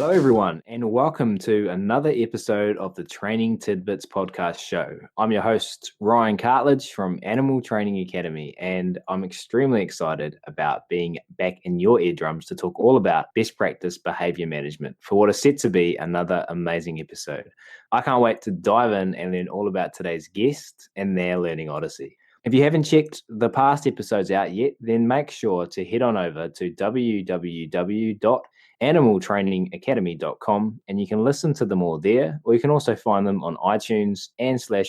Hello, everyone, and welcome to another episode of the Training Tidbits podcast show. I'm your host, Ryan Cartledge from Animal Training Academy, and I'm extremely excited about being back in your eardrums to talk all about best practice behavior management for what is set to be another amazing episode. I can't wait to dive in and learn all about today's guest and their learning odyssey. If you haven't checked the past episodes out yet, then make sure to head on over to www.animaltrainingacademy.com and you can listen to them all there, or you can also find them on iTunes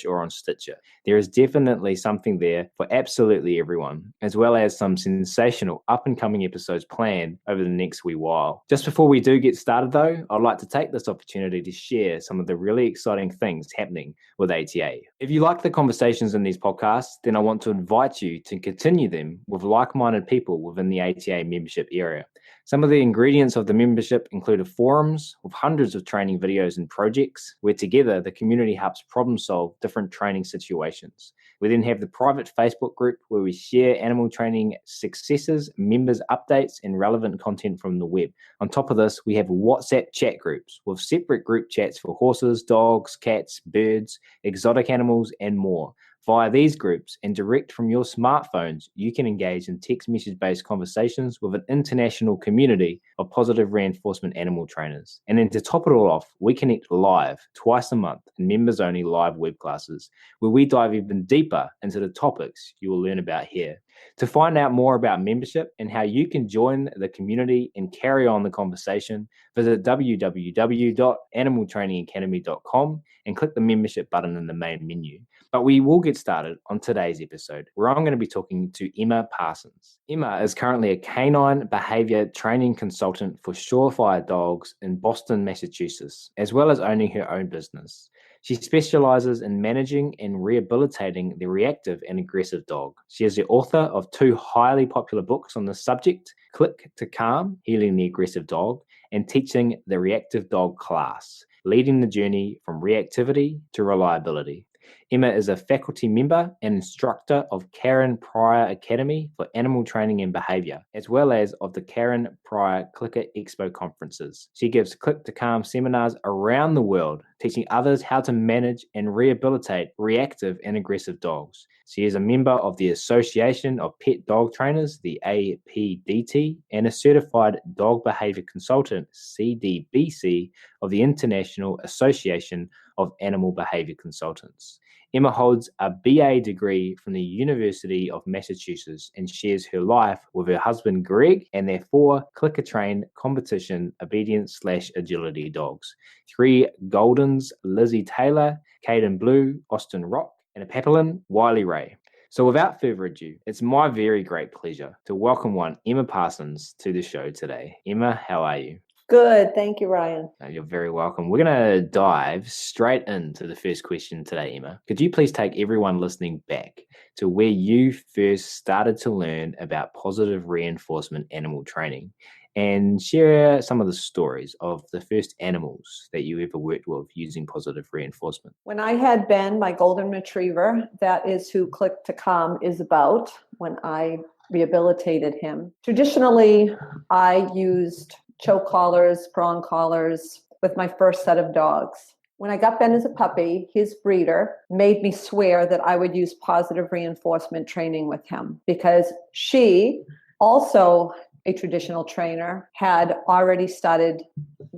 or on Stitcher. There is definitely something there for absolutely everyone, as well as some sensational up-and-coming episodes planned over the next wee while. Just before we do get started though, I'd like to take this opportunity to share some of the really exciting things happening with ATA. If you like the conversations in these podcasts, then I want to invite you to continue them with like-minded people within the ATA membership area. Some of the ingredients of the membership include forums with hundreds of training videos and projects where together the community helps problem solve different training situations. We then have the private Facebook group where we share animal training successes, members updates, and relevant content from the web. On top of this, we have WhatsApp chat groups with separate group chats for horses, dogs, cats, birds, exotic animals, and more. Via these groups and direct from your smartphones, you can engage in text message-based conversations with an international community of positive reinforcement animal trainers. And then to top it all off, we connect live twice a month in members-only live web classes where we dive even deeper into the topics you will learn about here. To find out more about membership and how you can join the community and carry on the conversation, visit www.animaltrainingacademy.com and click the membership button in the main menu. But we will get started on today's episode, where I'm going to be talking to Emma Parsons. Emma is currently a canine behavior training consultant for Surefire Dogs in Boston, Massachusetts, as well as owning her own business. She specializes in managing and rehabilitating the reactive and aggressive dog. She is the author of 2 highly popular books on the subject, Click to Calm, Healing the Aggressive Dog, and Teaching the Reactive Dog Class, leading the journey from reactivity to reliability. Emma is a faculty member and instructor of Karen Pryor Academy for Animal Training and Behavior, as well as of the Karen Pryor Clicker Expo conferences. She gives Click to Calm seminars around the world, teaching others how to manage and rehabilitate reactive and aggressive dogs. She is a member of the Association of Pet Dog Trainers, the APDT, and a certified dog behavior consultant, CDBC, of the International Association of Animal Behavior Consultants. Emma holds a BA degree from the University of Massachusetts and shares her life with her husband Greg and their 4 clicker-trained competition obedience/agility dogs, 3 Goldens, Lizzie Taylor, Caden Blue, Austin Rock, and a Papillon, Wiley Ray. So without further ado, it's my very great pleasure to welcome one Emma Parsons to the show today. Emma, how are you? Good. Thank you, Ryan. You're very welcome. We're going to dive straight into the first question today, Emma. Could you please take everyone listening back to where you first started to learn about positive reinforcement animal training and share some of the stories of the first animals that you ever worked with using positive reinforcement? When I had Ben, my golden retriever, that is who Click to Calm is about, when I rehabilitated him. Traditionally, I used choke collars, prong collars with my first set of dogs. When I got Ben as a puppy, his breeder made me swear that I would use positive reinforcement training with him because she, also a traditional trainer, had already started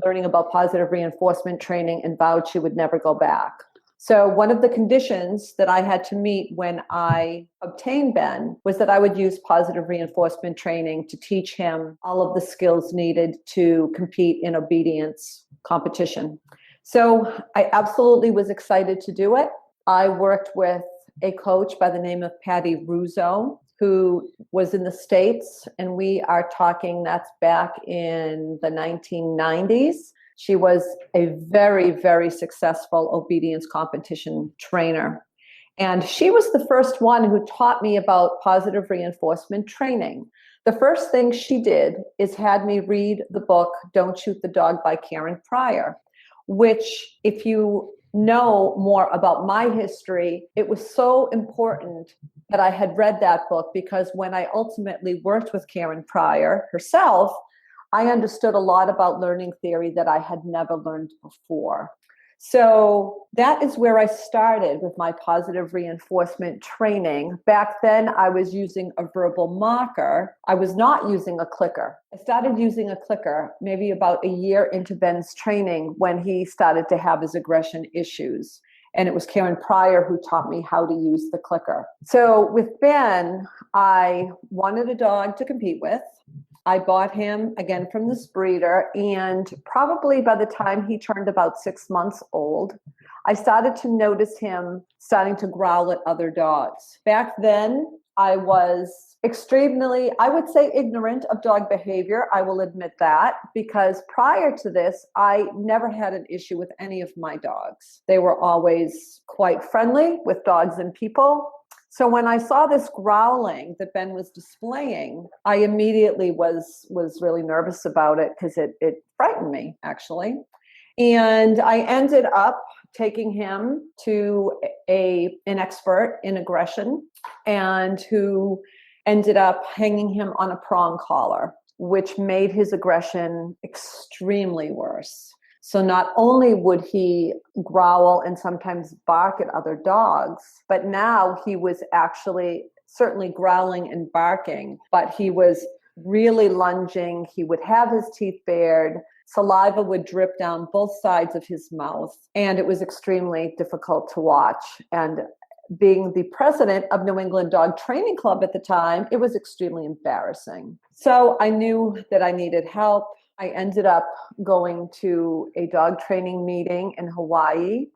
learning about positive reinforcement training and vowed she would never go back. So one of the conditions that I had to meet when I obtained Ben was that I would use positive reinforcement training to teach him all of the skills needed to compete in obedience competition. So I absolutely was excited to do it. I worked with a coach by the name of Patty Russo, who was in the States, and we are talking, that's back in the 1990s. She was a very, very successful obedience competition trainer. And she was the first one who taught me about positive reinforcement training. The first thing she did is had me read the book, Don't Shoot the Dog by Karen Pryor, which, if you know more about my history, it was so important that I had read that book because when I ultimately worked with Karen Pryor herself, I understood a lot about learning theory that I had never learned before. So that is where I started with my positive reinforcement training. Back then, I was using a verbal marker. I was not using a clicker. I started using a clicker maybe about a year into Ben's training when he started to have his aggression issues. And it was Karen Pryor who taught me how to use the clicker. So with Ben, I wanted a dog to compete with. I bought him again from this breeder, and probably by the time he turned about 6 months old, I started to notice him starting to growl at other dogs. Back then, I was extremely, I would say, ignorant of dog behavior. I will admit that, because prior to this, I never had an issue with any of my dogs. They were always quite friendly with dogs and people. So when I saw this growling that Ben was displaying, I immediately was really nervous about it, because it frightened me, actually. And I ended up taking him to an expert in aggression, and who ended up hanging him on a prong collar, which made his aggression extremely worse. So not only would he growl and sometimes bark at other dogs, but now he was actually certainly growling and barking, but he was really lunging. He would have his teeth bared. Saliva would drip down both sides of his mouth, and it was extremely difficult to watch. And being the president of New England Dog Training Club at the time, it was extremely embarrassing. So I knew that I needed help. I ended up going to a dog training meeting in Hawaii.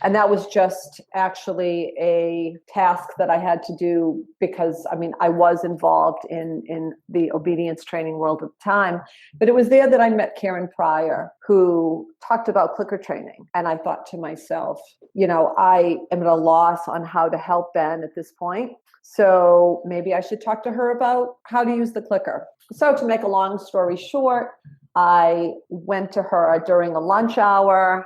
And that was just actually a task that I had to do because, I was involved in the obedience training world at the time. But it was there that I met Karen Pryor, who talked about clicker training. And I thought to myself, I am at a loss on how to help Ben at this point. So maybe I should talk to her about how to use the clicker. So to make a long story short, I went to her during a lunch hour.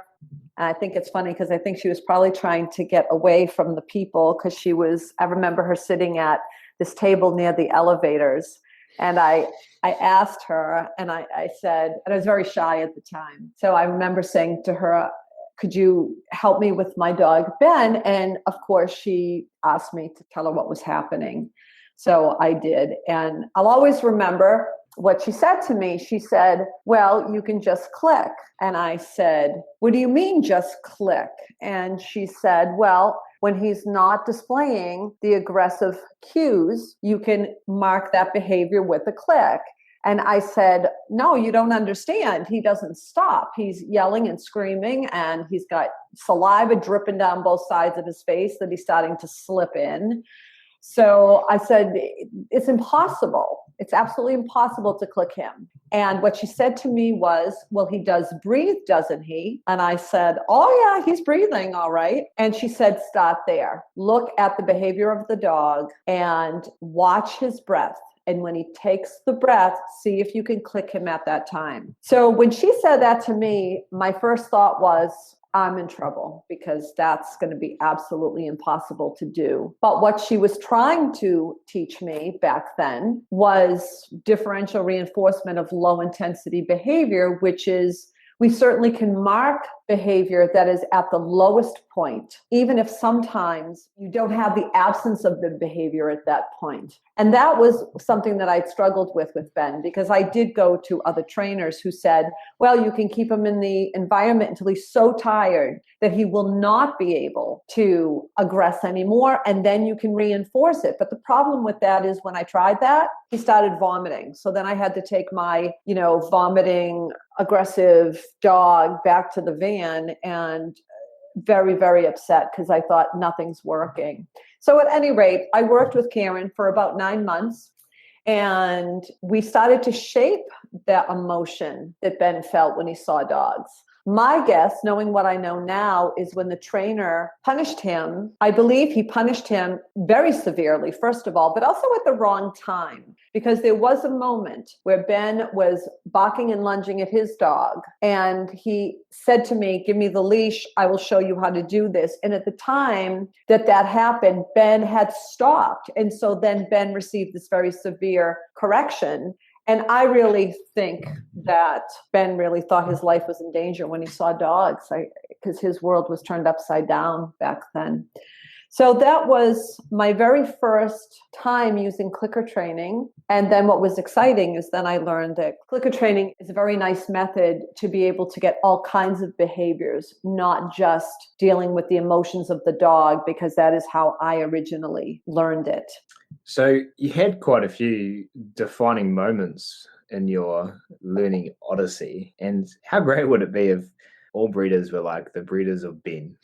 And I think it's funny because I think she was probably trying to get away from the people, because I remember her sitting at this table near the elevators. And I asked her, and I said, and I was very shy at the time. So I remember saying to her, could you help me with my dog, Ben? And of course, she asked me to tell her what was happening. So I did. And I'll always remember what she said to me. She said, well, you can just click. And I said, what do you mean just click? And she said, well, when he's not displaying the aggressive cues, you can mark that behavior with a click. And I said, no, you don't understand. He doesn't stop. He's yelling and screaming, and he's got saliva dripping down both sides of his face that he's starting to slip in. So I said, it's impossible. It's absolutely impossible to click him. And what she said to me was, well, he does breathe, doesn't he? And I said, oh yeah, he's breathing all right. And she said, stop there. Look at the behavior of the dog and watch his breath. And when he takes the breath, see if you can click him at that time. So when she said that to me, my first thought was, I'm in trouble, because that's going to be absolutely impossible to do. But what she was trying to teach me back then was differential reinforcement of low intensity behavior, which is, we certainly can mark behavior that is at the lowest point, even if sometimes you don't have the absence of the behavior at that point. And that was something that I'd struggled with Ben, because I did go to other trainers who said, well, you can keep him in the environment until he's so tired that he will not be able to aggress anymore, and then you can reinforce it. But the problem with that is, when I tried that, he started vomiting. So then I had to take my, vomiting aggressive dog back to the van, and very, very upset, because I thought nothing's working. So at any rate, I worked with Karen for about 9 months, and we started to shape that emotion that Ben felt when he saw dogs. My guess, knowing what I know now, is when the trainer punished him, I believe he punished him very severely, first of all, but also at the wrong time. Because there was a moment where Ben was barking and lunging at his dog, and he said to me, give me the leash, I will show you how to do this. And at the time that happened, Ben had stopped. And so then Ben received this very severe correction. And I really think that Ben really thought his life was in danger when he saw dogs, because his world was turned upside down back then. So that was my very first time using clicker training. And then what was exciting is then I learned that clicker training is a very nice method to be able to get all kinds of behaviors, not just dealing with the emotions of the dog, because that is how I originally learned it. So you had quite a few defining moments in your learning odyssey. And how great would it be if all breeders were like the breeders of Ben?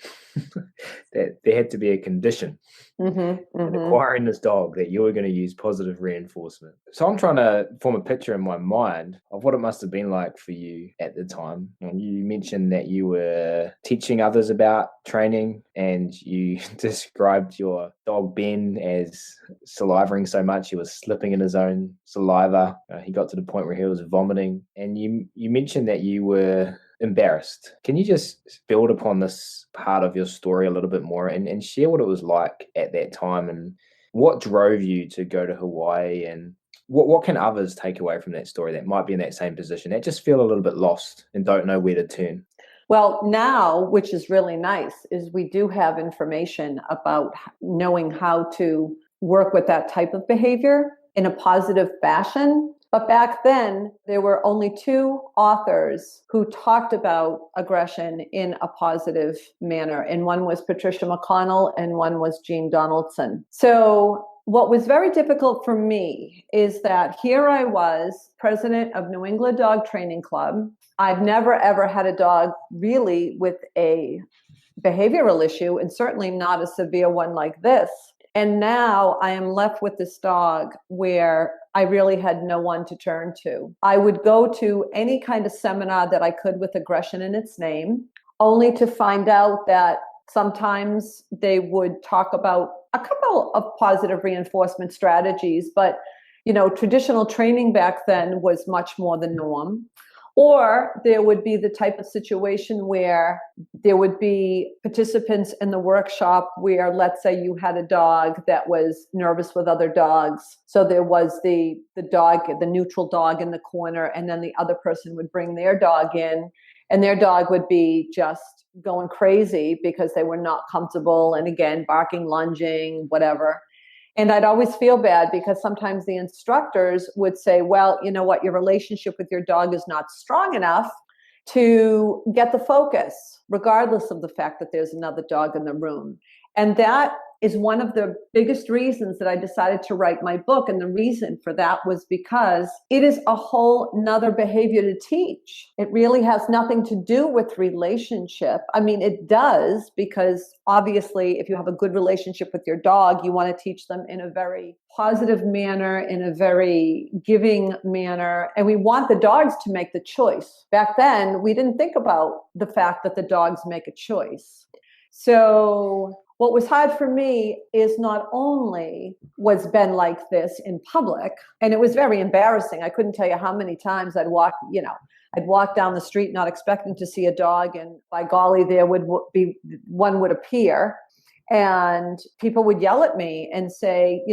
That there had to be a condition in acquiring this dog that you were going to use positive reinforcement. So I'm trying to form a picture in my mind of what it must have been like for you at the time. And you mentioned that you were teaching others about training, and you described your dog Ben as salivating so much he was slipping in his own saliva. He got to the point where he was vomiting. And you mentioned that you were embarrassed. Can you just build upon this part of your story a little bit more and share what it was like at that time, and what drove you to go to Hawaii, and what can others take away from that story that might be in that same position, that just feel a little bit lost and don't know where to turn? Well, now, which is really nice, is we do have information about knowing how to work with that type of behavior in a positive fashion. But back then, there were only two authors who talked about aggression in a positive manner. And one was Patricia McConnell and one was Jean Donaldson. So what was very difficult for me is that here I was, president of New England Dog Training Club. I've never, ever had a dog really with a behavioral issue, and certainly not a severe one like this. And now I am left with this dog where I really had no one to turn to. I would go to any kind of seminar that I could with aggression in its name, only to find out that sometimes they would talk about a couple of positive reinforcement strategies, but traditional training back then was much more the norm. Or there would be the type of situation where there would be participants in the workshop where, let's say, you had a dog that was nervous with other dogs. So there was the dog, the neutral dog in the corner, and then the other person would bring their dog in, and their dog would be just going crazy because they were not comfortable, and again, barking, lunging, whatever. And I'd always feel bad because sometimes the instructors would say, well, you know what, your relationship with your dog is not strong enough to get the focus, regardless of the fact that there's another dog in the room. And that is one of the biggest reasons that I decided to write my book. And the reason for that was because it is a whole nother behavior to teach. It really has nothing to do with relationship. I mean, it does, because obviously if you have a good relationship with your dog, you want to teach them in a very positive manner, in a very giving manner. And we want the dogs to make the choice. Back then, we didn't think about the fact that the dogs make a choice. So what was hard for me is not only was Ben like this in public, and it was very embarrassing. I couldn't tell you how many times I'd walk down the street not expecting to see a dog, and by golly, there would be one would appear, and people would yell at me and say,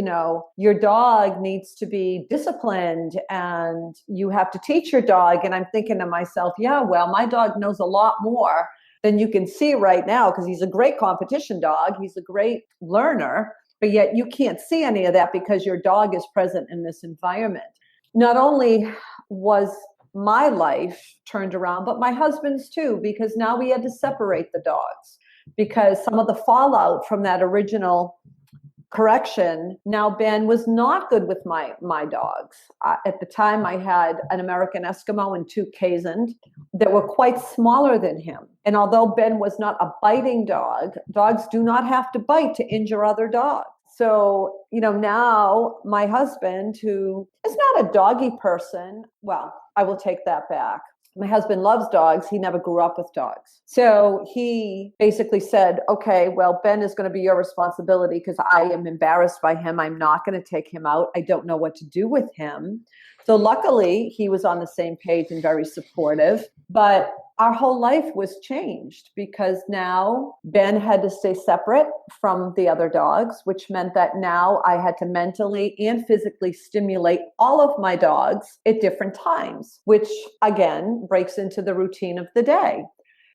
your dog needs to be disciplined and you have to teach your dog. And I'm thinking to myself, yeah, well, my dog knows a lot more than you can see right now, because he's a great competition dog. He's a great learner, but yet you can't see any of that because your dog is present in this environment. Not only was my life turned around, but my husband's too, because now we had to separate the dogs because some of the fallout from that original correction, now Ben was not good with my dogs. At the time, I had an American Eskimo and two Kazan that were quite smaller than him. And although Ben was not a biting dog, dogs do not have to bite to injure other dogs. So, now my husband, who is not a doggy person, well, I will take that back. My husband loves dogs. He never grew up with dogs. So he basically said, okay, well, Ben is going to be your responsibility because I am embarrassed by him. I'm not going to take him out. I don't know what to do with him. So luckily, he was on the same page and very supportive. But our whole life was changed because now Ben had to stay separate from the other dogs, which meant that now I had to mentally and physically stimulate all of my dogs at different times, which again breaks into the routine of the day.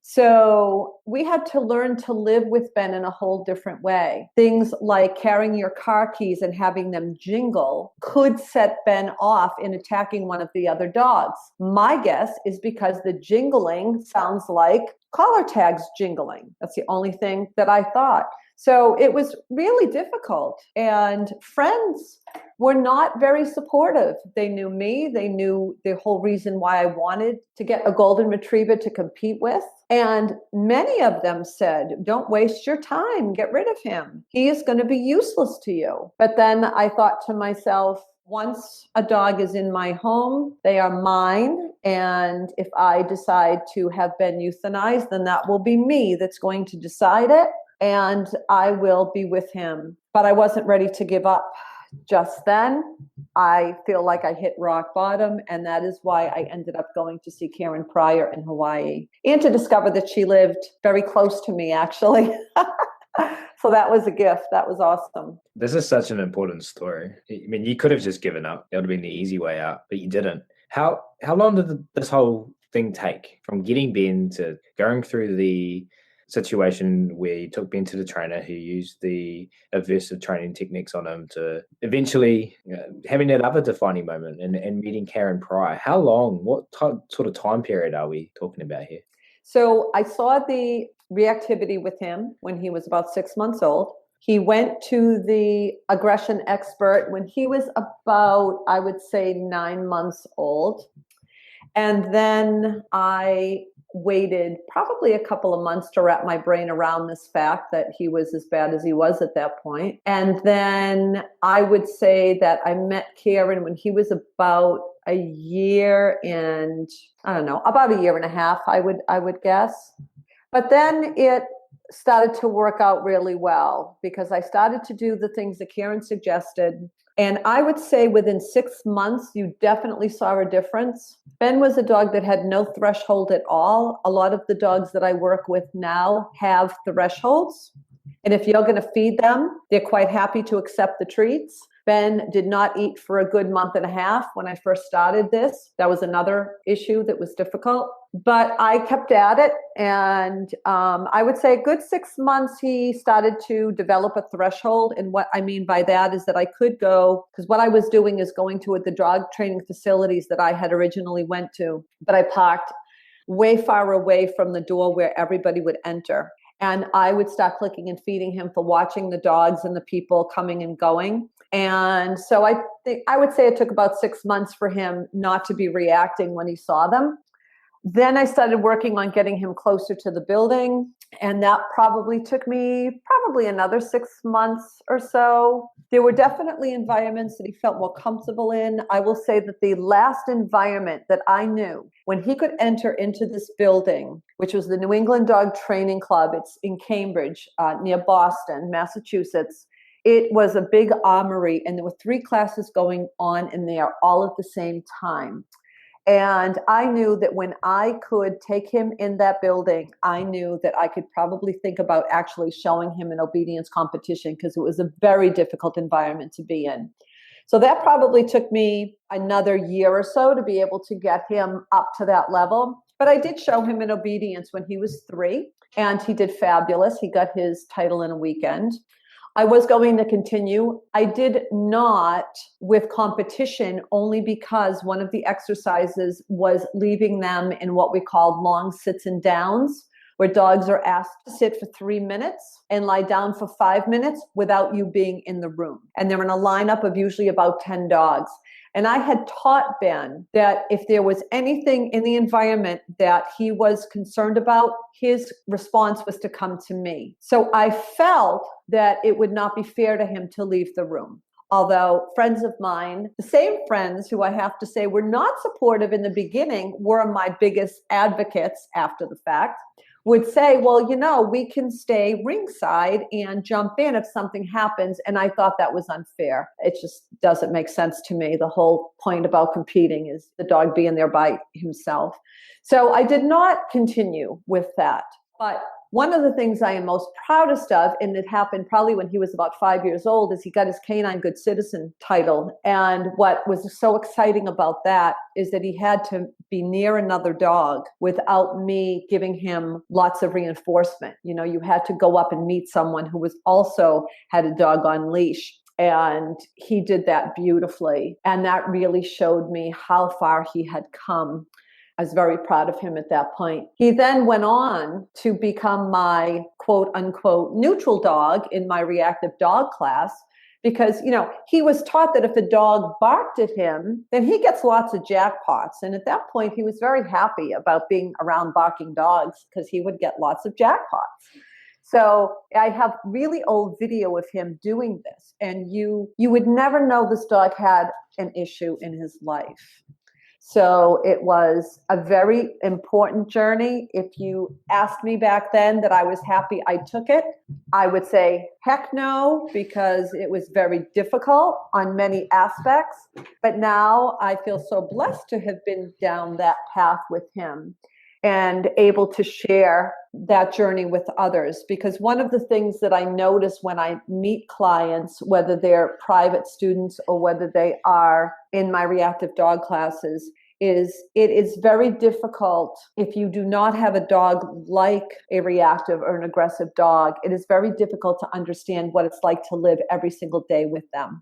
So we had to learn to live with Ben in a whole different way. Things like carrying your car keys and having them jingle could set Ben off in attacking one of the other dogs. My guess is because the jingling sounds like collar tags jingling. That's the only thing that I thought. So it was really difficult, and friends were not very supportive. They knew me. They knew the whole reason why I wanted to get a golden retriever to compete with. And many of them said, don't waste your time. Get rid of him. He is going to be useless to you. But then I thought to myself, once a dog is in my home, they are mine. And if I decide to have Ben euthanized, then that will be me that's going to decide it. And I will be with him. But I wasn't ready to give up just then. I feel like I hit rock bottom, and that is why I ended up going to see Karen Pryor in Hawaii and to discover that she lived very close to me, actually. So that was a gift. That was awesome. This is such an important story. I mean, you could have just given up. That would have been the easy way out, but you didn't. How long did this whole thing take from getting Ben to going through the situation where you took Ben to the trainer who used the aversive training techniques on him to eventually having that other defining moment and meeting Karen Pryor? How long, what sort of time period are we talking about here? So I saw the reactivity with him when he was about 6 months old. He went to the aggression expert when he was about, I would say, 9 months old. And then I waited probably a couple of months to wrap my brain around this fact that he was as bad as he was at that point. And then I would say that I met Karen when he was about a year and, I don't know, about a year and a half, I would guess. But then it started to work out really well because I started to do the things that Karen suggested. And I would say within 6 months, you definitely saw a difference. Ben was a dog that had no threshold at all. A lot of the dogs that I work with now have thresholds. And if you're going to feed them, they're quite happy to accept the treats. Ben did not eat for a good month and a half when I first started this. That was another issue that was difficult. But I kept at it. And I would say a good 6 months, he started to develop a threshold. And what I mean by that is that I could go, because what I was doing is going to the dog training facilities that I had originally went to, but I parked way far away from the door where everybody would enter. And I would start clicking and feeding him for watching the dogs and the people coming and going. And so I would say it took about 6 months for him not to be reacting when he saw them. Then I started working on getting him closer to the building. And that probably took me another 6 months or so. There were definitely environments that he felt more comfortable in. I will say that the last environment that I knew when he could enter into this building, which was the New England Dog Training Club, it's in Cambridge, near Boston, Massachusetts. It was a big armory, and there were 3 classes going on in there all at the same time. And I knew that when I could take him in that building, I knew that I could probably think about actually showing him an obedience competition because it was a very difficult environment to be in. So that probably took me another year or so to be able to get him up to that level. But I did show him an obedience when he was 3, and he did fabulous. He got his title in a weekend. I was going to continue. I did not with competition only because one of the exercises was leaving them in what we called long sits and downs, where dogs are asked to sit for 3 minutes and lie down for 5 minutes without you being in the room. And they're in a lineup of usually about 10 dogs. And I had taught Ben that if there was anything in the environment that he was concerned about, his response was to come to me. So I felt that it would not be fair to him to leave the room. Although friends of mine, the same friends who I have to say were not supportive in the beginning, were my biggest advocates after the fact. would say, well, we can stay ringside and jump in if something happens. And I thought that was unfair. It just doesn't make sense to me. The whole point about competing is the dog being there by himself. So I did not continue with that. But one of the things I am most proudest of, and it happened probably when he was about 5 years old, is he got his Canine Good Citizen title. And what was so exciting about that is that he had to be near another dog without me giving him lots of reinforcement. You had to go up and meet someone who was also had a dog on leash. And he did that beautifully. And that really showed me how far he had come. I was very proud of him at that point. He then went on to become my quote unquote neutral dog in my reactive dog class because, he was taught that if a dog barked at him, then he gets lots of jackpots. And at that point, he was very happy about being around barking dogs because he would get lots of jackpots. So I have really old video of him doing this. And you would never know this dog had an issue in his life. So it was a very important journey. If you asked me back then that I was happy I took it, I would say, heck no, because it was very difficult on many aspects. But now I feel so blessed to have been down that path with him and able to share that journey with others. Because one of the things that I notice when I meet clients, whether they're private students or whether they are in my reactive dog classes, is it is very difficult if you do not have a dog like a reactive or an aggressive dog. It is very difficult to understand what it's like to live every single day with them.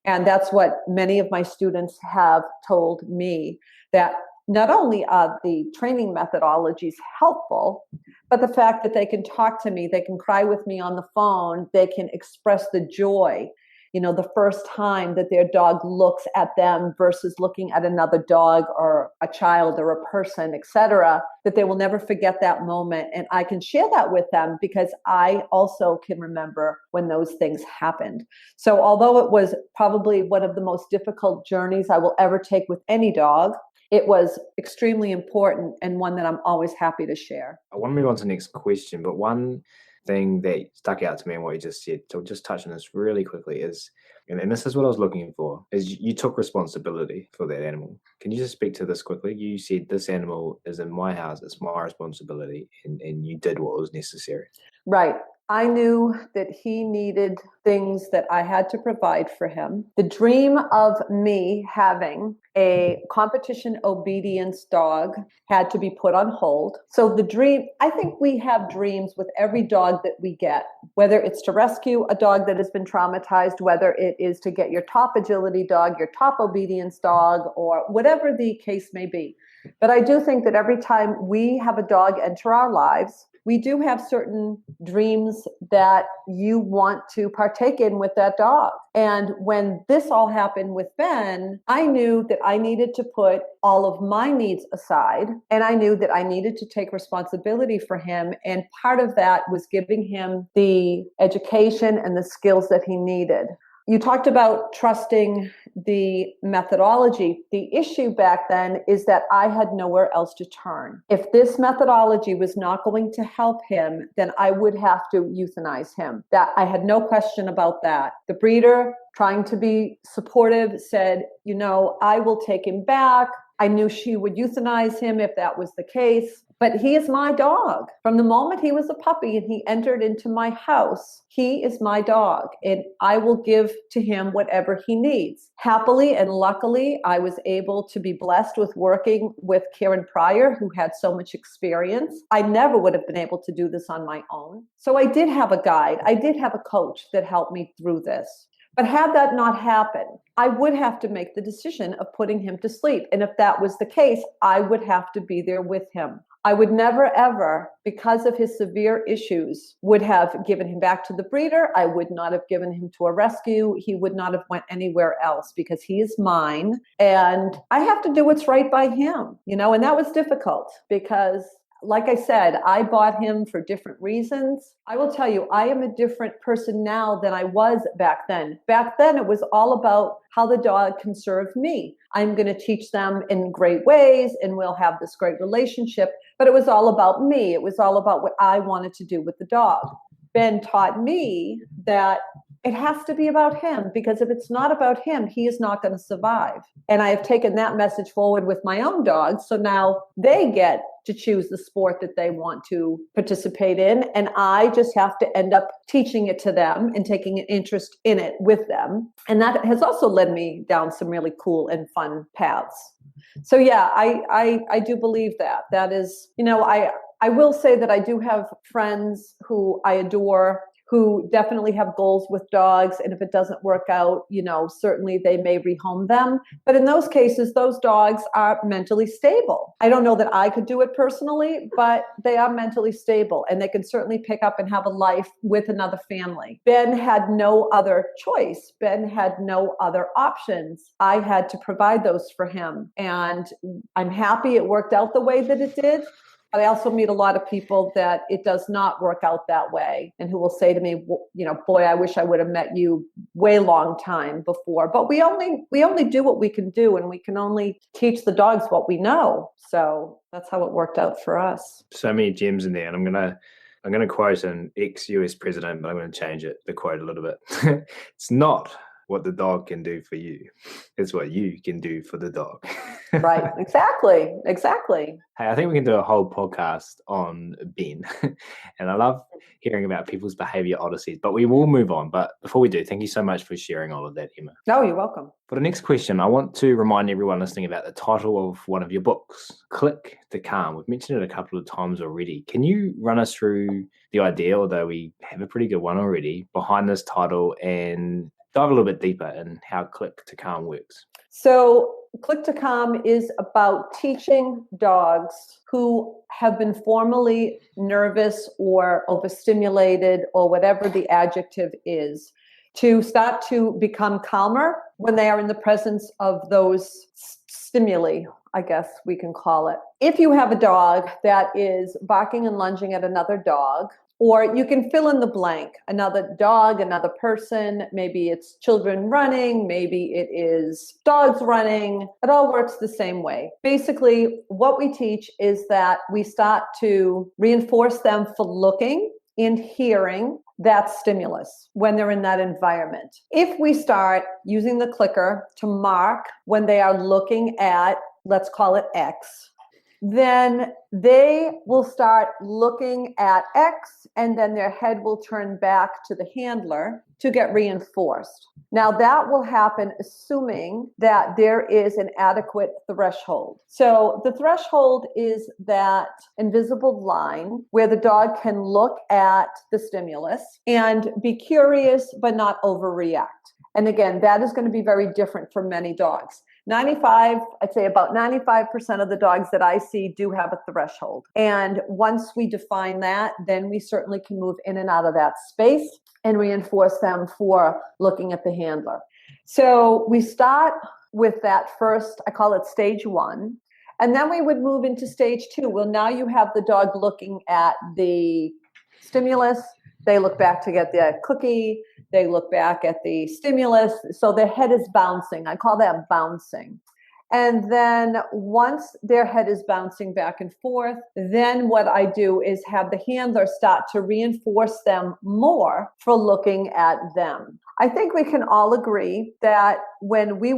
And that's what many of my students have told me, that not only are the training methodologies helpful, but the fact that they can talk to me, they can cry with me on the phone, they can express the joy, the first time that their dog looks at them versus looking at another dog or a child or a person, etc., that they will never forget that moment. And I can share that with them because I also can remember when those things happened. So although it was probably one of the most difficult journeys I will ever take with any dog, it was extremely important and one that I'm always happy to share. I want to move on to the next question, but one thing that stuck out to me in what you just said, so just touch on this really quickly, is, and this is what I was looking for, is you took responsibility for that animal. Can you just speak to this quickly? You said, this animal is in my house, it's my responsibility, and you did what was necessary. Right. I knew that he needed things that I had to provide for him. The dream of me having a competition obedience dog had to be put on hold. So the dream, I think we have dreams with every dog that we get, whether it's to rescue a dog that has been traumatized, whether it is to get your top agility dog, your top obedience dog, or whatever the case may be. But I do think that every time we have a dog enter our lives, we do have certain dreams that you want to partake in with that dog. And when this all happened with Ben, I knew that I needed to put all of my needs aside, and I knew that I needed to take responsibility for him. And part of that was giving him the education and the skills that he needed. You talked about trusting the methodology. The issue back then is that I had nowhere else to turn. If this methodology was not going to help him, then I would have to euthanize him. That I had no question about that. The breeder, trying to be supportive, said, I will take him back. I knew she would euthanize him if that was the case. But he is my dog. From the moment he was a puppy and he entered into my house, he is my dog, and I will give to him whatever he needs. Happily and luckily, I was able to be blessed with working with Pryor, who had so much experience. I never would have been able to do this on my own. So I did have a guide. I did have a coach that helped me through this. But had that not happened, I would have to make the decision of putting him to sleep. And if that was the case, I would have to be there with him. I would never, ever, because of his severe issues, would have given him back to the breeder. I would not have given him to a rescue. He would not have went anywhere else because he is mine. And I have to do what's right by him, and that was difficult because like I said, I bought him for different reasons. I will tell you, I am a different person now than I was back then. Back then, it was all about how the dog can serve me. I'm going to teach them in great ways and we'll have this great relationship. But it was all about me. It was all about what I wanted to do with the dog. Ben taught me that it has to be about him, because if it's not about him, he is not going to survive. And I have taken that message forward with my own dogs. So now they get to choose the sport that they want to participate in. And I just have to end up teaching it to them and taking an interest in it with them. And that has also led me down some really cool and fun paths. So yeah, I do believe that. That is, I will say that I do have friends who I adore, who definitely have goals with dogs. And if it doesn't work out, certainly they may rehome them. But in those cases, those dogs are mentally stable. I don't know that I could do it personally, but they are mentally stable and they can certainly pick up and have a life with another family. Ben had no other choice. Ben had no other options. I had to provide those for him. And I'm happy it worked out the way that it did. But I also meet a lot of people that it does not work out that way, and who will say to me, boy, I wish I would have met you way long time before. But we only do what we can do, and we can only teach the dogs what we know. So that's how it worked out for us. So many gems in there, and I'm gonna quote an ex-US president, but I'm going to change the quote a little bit. It's not what the dog can do for you, it's what you can do for the dog. Right. Exactly. Hey, I think we can do a whole podcast on Ben. And I love hearing about people's behavior odysseys, but we will move on. But before we do, thank you so much for sharing all of that, Emma. No, you're welcome. For the next question, I want to remind everyone listening about the title of one of your books, Click to Calm. We've mentioned it a couple of times already. Can you run us through the idea, although we have a pretty good one already, behind this title, and dive a little bit deeper in how Click to Calm works? So Click to Calm is about teaching dogs who have been formerly nervous or overstimulated or whatever the adjective is, to start to become calmer when they are in the presence of those stimuli, I guess we can call it. If you have a dog that is barking and lunging at another dog, or you can fill in the blank, another dog, another person, maybe it's children running, maybe it is dogs running. It all works the same way. Basically, what we teach is that we start to reinforce them for looking and hearing that stimulus when they're in that environment. If we start using the clicker to mark when they are looking at, let's call it X, then they will start looking at X, and then their head will turn back to the handler to get reinforced. Now that will happen assuming that there is an adequate threshold. So the threshold is that invisible line where the dog can look at the stimulus and be curious but not overreact. And again, that is going to be very different for many dogs. I'd say about 95% of the dogs that I see do have a threshold. And once we define that, then we certainly can move in and out of that space and reinforce them for looking at the handler. So we start with that first, I call it stage one. And then we would move into stage two. Well, now you have the dog looking at the stimulus. They look back to get their cookie. They look back at the stimulus. So their head is bouncing. I call that bouncing. And then once their head is bouncing back and forth, then what I do is have the handler start to reinforce them more for looking at them. I think we can all agree that when we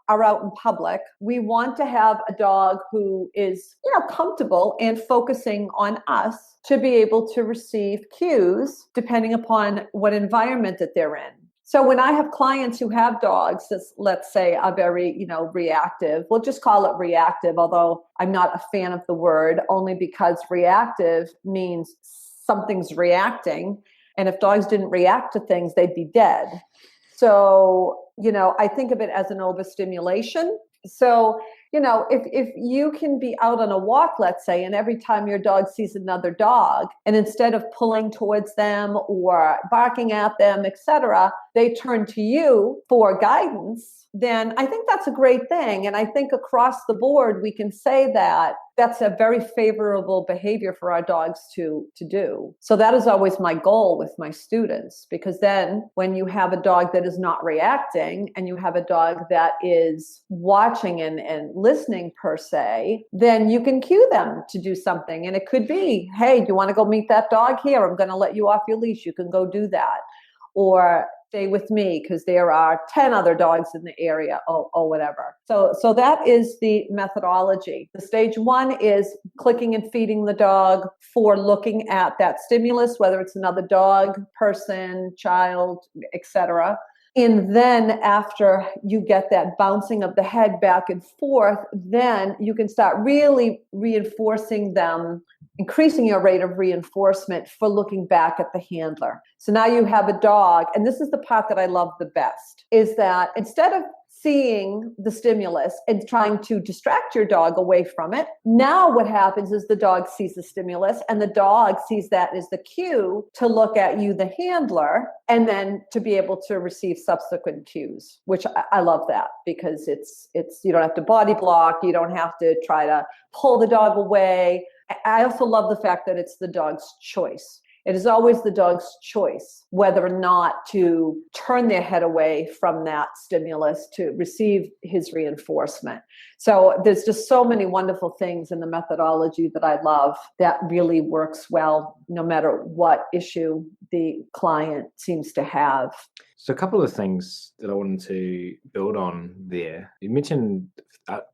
are out in public, we want to have a dog who is, comfortable and focusing on us to be able to receive cues depending upon what environment that they're in. So when I have clients who have dogs that, let's say, are very, reactive, we'll just call it reactive, although I'm not a fan of the word, only because reactive means something's reacting. And if dogs didn't react to things, they'd be dead. So, I think of it as an overstimulation. So, if you can be out on a walk, let's say, and every time your dog sees another dog, and instead of pulling towards them or barking at them, etc., they turn to you for guidance, then I think that's a great thing. And I think across the board, we can say that that's a very favorable behavior for our dogs to do. So that is always my goal with my students, because then when you have a dog that is not reacting and you have a dog that is watching and listening per se, then you can cue them to do something. And it could be, hey, do you want to go meet that dog here? I'm going to let you off your leash. You can go do that. Or stay with me because there are 10 other dogs in the area, or whatever. So that is the methodology. The stage one is clicking and feeding the dog for looking at that stimulus, whether it's another dog, person, child, etc. And then after you get that bouncing of the head back and forth, then you can start really reinforcing them, increasing your rate of reinforcement for looking back at the handler. So now you have a dog, and this is the part that I love the best, is that instead of seeing the stimulus and trying to distract your dog away from it, now what happens is the dog sees the stimulus and the dog sees that as the cue to look at you, the handler, and then to be able to receive subsequent cues, which I love that, because it's you don't have to body block, you don't have to try to pull the dog away. I also love the fact that it's the dog's choice. It is always the dog's choice whether or not to turn their head away from that stimulus to receive his reinforcement. So there's just so many wonderful things in the methodology that I love that really works well no matter what issue the client seems to have. So a couple of things that I wanted to build on there. You mentioned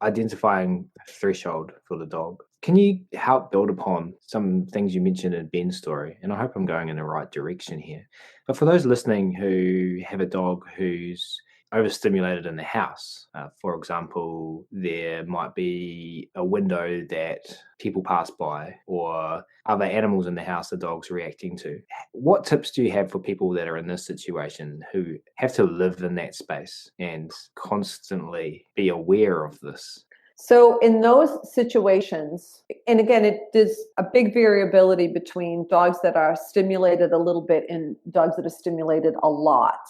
identifying a threshold for the dog. Can you help build upon some things you mentioned in Ben's story? And I hope I'm going in the right direction here. But for those listening who have a dog who's overstimulated in the house, for example, there might be a window that people pass by or other animals in the house the dog's reacting to. What tips do you have for people that are in this situation who have to live in that space and constantly be aware of this? So in those situations, and again, there's a big variability between dogs that are stimulated a little bit and dogs that are stimulated a lot.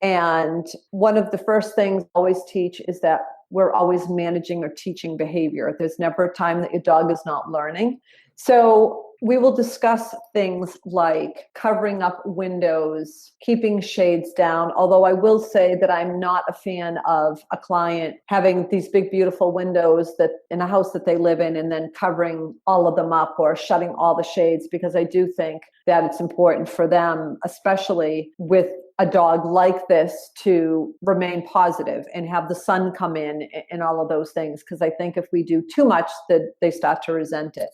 And one of the first things I always teach is that we're always managing or teaching behavior. There's never a time that your dog is not learning. So we will discuss things like covering up windows, keeping shades down, although I will say that I'm not a fan of a client having these big, beautiful windows that in a house that they live in and then covering all of them up or shutting all the shades, because I do think that it's important for them, especially with a dog like this, to remain positive and have the sun come in and all of those things, because I think if we do too much, that they start to resent it.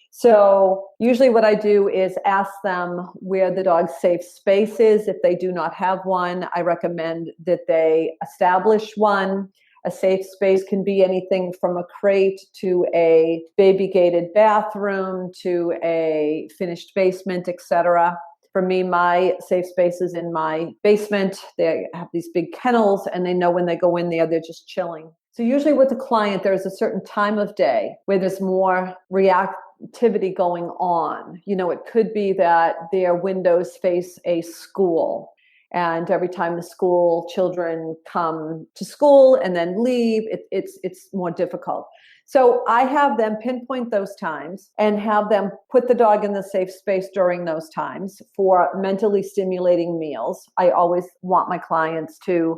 So usually what I do is ask them where the dog's safe space is. If they do not have one, I recommend that they establish one. A safe space can be anything from a crate to a baby gated bathroom to a finished basement, etc. For me, my safe space is in my basement. They have these big kennels and they know when they go in there, they're just chilling. So usually with a client, there's a certain time of day where there's more reactivity going on. You know, it could be that their windows face a school, and every time the school children come to school and then leave, it's more difficult. So I have them pinpoint those times and have them put the dog in the safe space during those times for mentally stimulating meals. I always want my clients to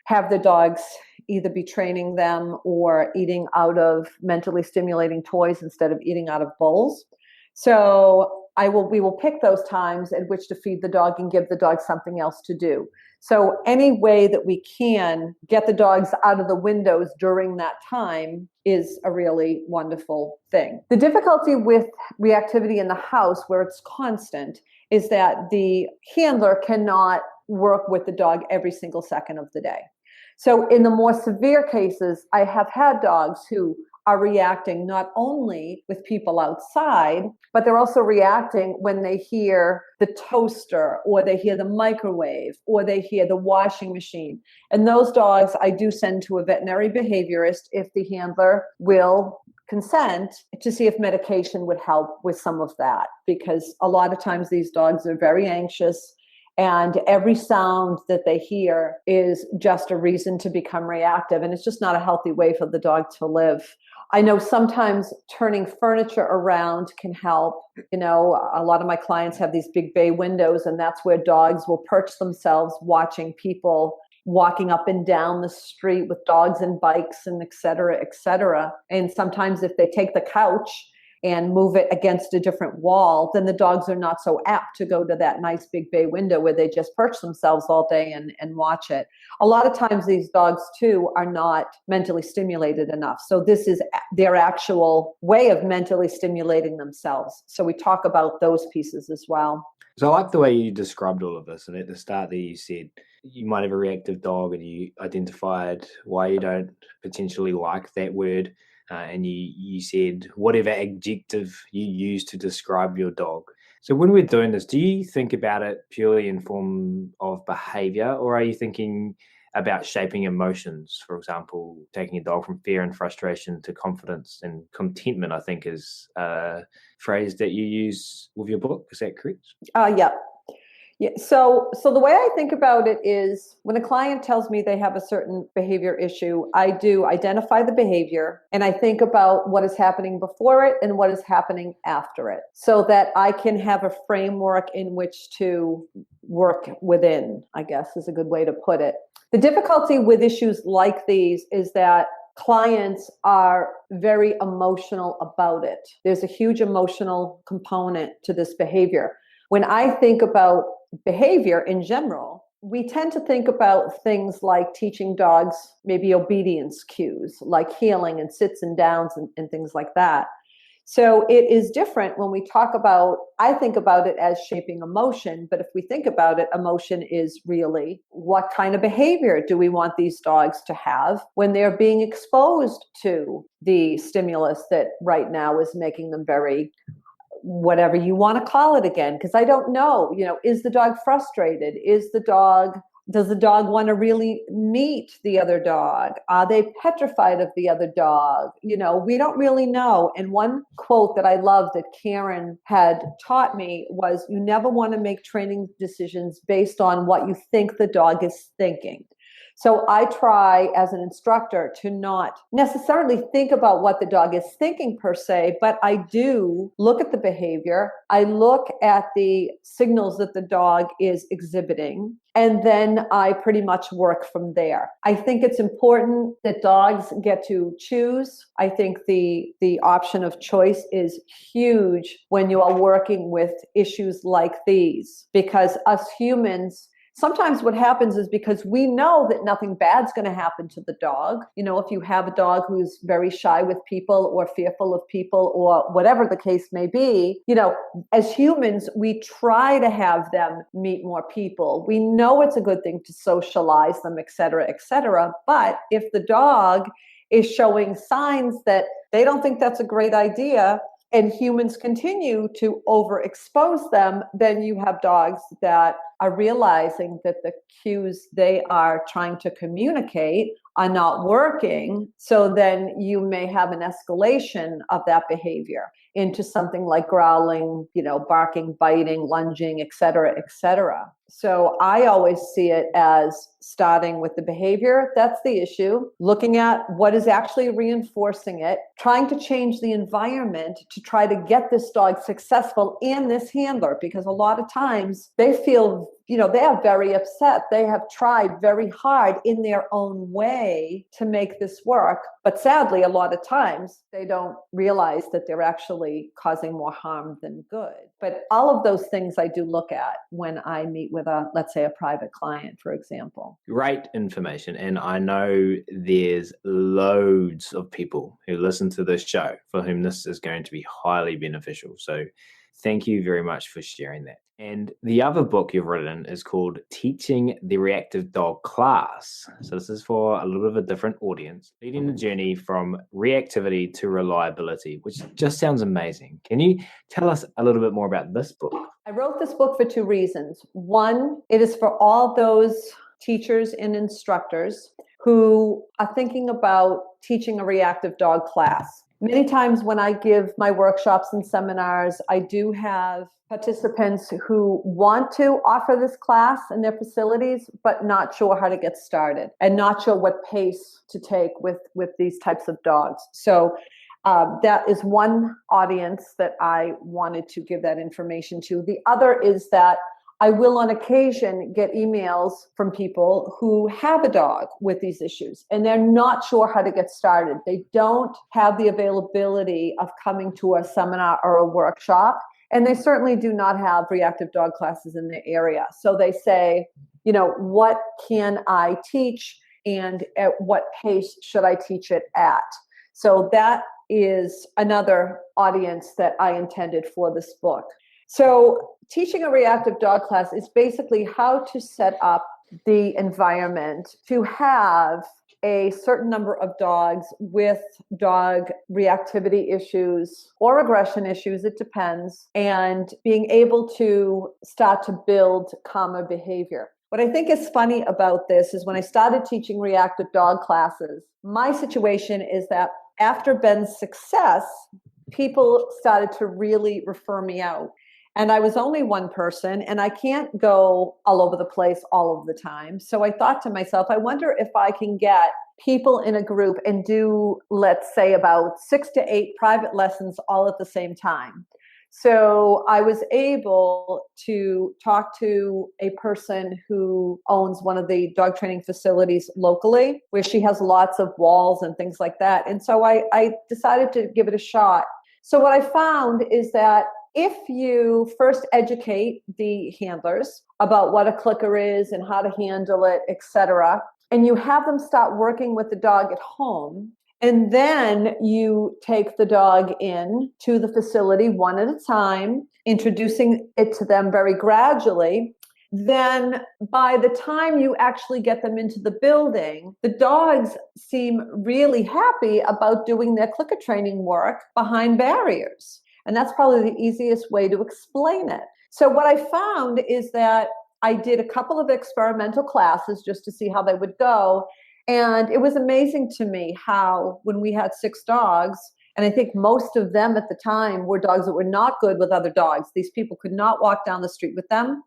have the dogs either be training them or eating out of mentally stimulating toys instead of eating out of bowls. So we will pick those times at which to feed the dog and give the dog something else to do. So any way that we can get the dogs out of the windows during that time is a really wonderful thing. The difficulty with reactivity in the house, where it's constant, is that the handler cannot work with the dog every single second of the day. So in the more severe cases, I have had dogs who are reacting not only with people outside, but they're also reacting when they hear the toaster or they hear the microwave or they hear the washing machine. And those dogs I do send to a veterinary behaviorist if the handler will consent, to see if medication would help with some of that, because a lot of times these dogs are very anxious And every sound that they hear is just a reason to become reactive. And it's just not a healthy way for the dog to live. I know sometimes turning furniture around can help. A lot of my clients have these big bay windows, and that's where dogs will perch themselves watching people walking up and down the street with dogs and bikes and et cetera, et cetera. And sometimes if they take the couch and move it against a different wall, then the dogs are not so apt to go to that nice big bay window where they just perch themselves all day and watch it. A lot of times these dogs too are not mentally stimulated enough. So this is their actual way of mentally stimulating themselves. So we talk about those pieces as well. So I like the way you described all of this. And at the start there you said you might have a reactive dog and you identified why you don't potentially like that word. And you said whatever adjective you use to describe your dog. So when we're doing this, do you think about it purely in form of behavior, or are you thinking about shaping emotions? For example, taking a dog from fear and frustration to confidence and contentment, I think is a phrase that you use with your book. Is that correct? Yeah. Yeah. So the way I think about it is when a client tells me they have a certain behavior issue, I do identify the behavior and I think about what is happening before it and what is happening after it so that I can have a framework in which to work within, I guess is a good way to put it. The difficulty with issues like these is that clients are very emotional about it. There's a huge emotional component to this behavior. When I think about behavior in general, we tend to think about things like teaching dogs maybe obedience cues, like heeling and sits and downs and things like that. So it is different when we talk about, I think about it as shaping emotion, but if we think about it, emotion is really what kind of behavior do we want these dogs to have when they're being exposed to the stimulus that right now is making them very whatever you want to call it again, because I don't know, is the dog frustrated? Does the dog want to really meet the other dog? Are they petrified of the other dog? We don't really know. And one quote that I love that Karen had taught me was, you never want to make training decisions based on what you think the dog is thinking. So I try as an instructor to not necessarily think about what the dog is thinking per se, but I do look at the behavior. I look at the signals that the dog is exhibiting, and then I pretty much work from there. I think it's important that dogs get to choose. I think the option of choice is huge when you are working with issues like these, because us humans, sometimes what happens is because we know that nothing bad's going to happen to the dog. If you have a dog who's very shy with people or fearful of people or whatever the case may be, as humans, we try to have them meet more people. We know it's a good thing to socialize them, et cetera, et cetera. But if the dog is showing signs that they don't think that's a great idea, and humans continue to overexpose them, then you have dogs that are realizing that the cues they are trying to communicate are not working. So then you may have an escalation of that behavior into something like growling, barking, biting, lunging, et cetera, et cetera. So I always see it as starting with the behavior. That's the issue. Looking at what is actually reinforcing it, trying to change the environment to try to get this dog successful and this handler, because a lot of times they feel, they are very upset. They have tried very hard in their own way to make this work. But sadly, a lot of times they don't realize that they're actually causing more harm than good. But all of those things I do look at when I meet with let's say a private client, for example. Great information. And I know there's loads of people who listen to this show for whom this is going to be highly beneficial. So thank you very much for sharing that. And the other book you've written is called Teaching the Reactive Dog Class. So this is for a little bit of a different audience, leading the journey from reactivity to reliability, which just sounds amazing. Can you tell us a little bit more about this book? I wrote this book for two reasons. One, it is for all those teachers and instructors who are thinking about teaching a reactive dog class. Many times when I give my workshops and seminars, I do have participants who want to offer this class in their facilities, but not sure how to get started and not sure what pace to take with these types of dogs. So that is one audience that I wanted to give that information to. The other is that I will on occasion get emails from people who have a dog with these issues and they're not sure how to get started. They don't have the availability of coming to a seminar or a workshop, and they certainly do not have reactive dog classes in their area. So they say, what can I teach and at what pace should I teach it at? So that is another audience that I intended for this book. So teaching a reactive dog class is basically how to set up the environment to have a certain number of dogs with dog reactivity issues or aggression issues, it depends, and being able to start to build calmer behavior. What I think is funny about this is when I started teaching reactive dog classes, my situation is that after Ben's success, people started to really refer me out. And I was only one person, and I can't go all over the place all of the time. So I thought to myself, I wonder if I can get people in a group and do, let's say, about 6 to 8 private lessons all at the same time. So I was able to talk to a person who owns one of the dog training facilities locally, where she has lots of walls and things like that. And so I decided to give it a shot. So what I found is that if you first educate the handlers about what a clicker is and how to handle it, etc., and you have them start working with the dog at home, and then you take the dog in to the facility one at a time, introducing it to them very gradually, then by the time you actually get them into the building, the dogs seem really happy about doing their clicker training work behind barriers. And that's probably the easiest way to explain it. So what I found is that I did a couple of experimental classes just to see how they would go. And it was amazing to me how when we had 6 dogs, and I think most of them at the time were dogs that were not good with other dogs. These people could not walk down the street with them.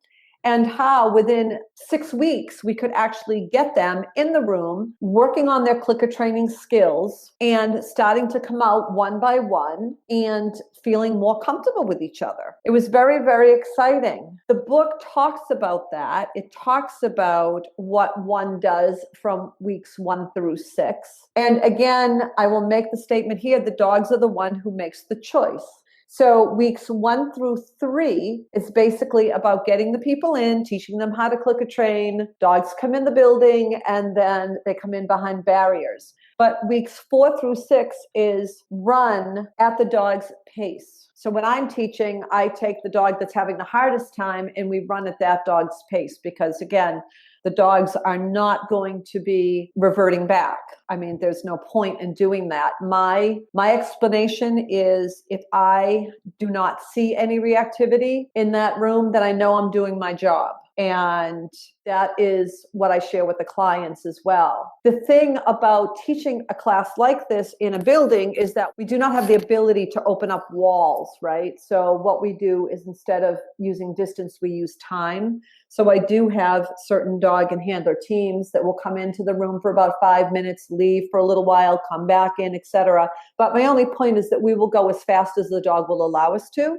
And how within 6 weeks, we could actually get them in the room, working on their clicker training skills and starting to come out one by one and feeling more comfortable with each other. It was very, very exciting. The book talks about that. It talks about what one does from weeks 1 through 6. And again, I will make the statement here, the dogs are the one who makes the choice. So weeks 1 through 3 is basically about getting the people in, teaching them how to clicker train. Dogs come in the building and then they come in behind barriers. But weeks 4 through 6 is run at the dog's pace. So when I'm teaching, I take the dog that's having the hardest time and we run at that dog's pace because, again, the dogs are not going to be reverting back. I mean, there's no point in doing that. My explanation is if I do not see any reactivity in that room, then I know I'm doing my job. And that is what I share with the clients as well. The thing about teaching a class like this in a building is that we do not have the ability to open up walls, right? So what we do is instead of using distance, we use time. So I do have certain dog and handler teams that will come into the room for about 5 minutes, leave for a little while, come back in, etc. But my only point is that we will go as fast as the dog will allow us to.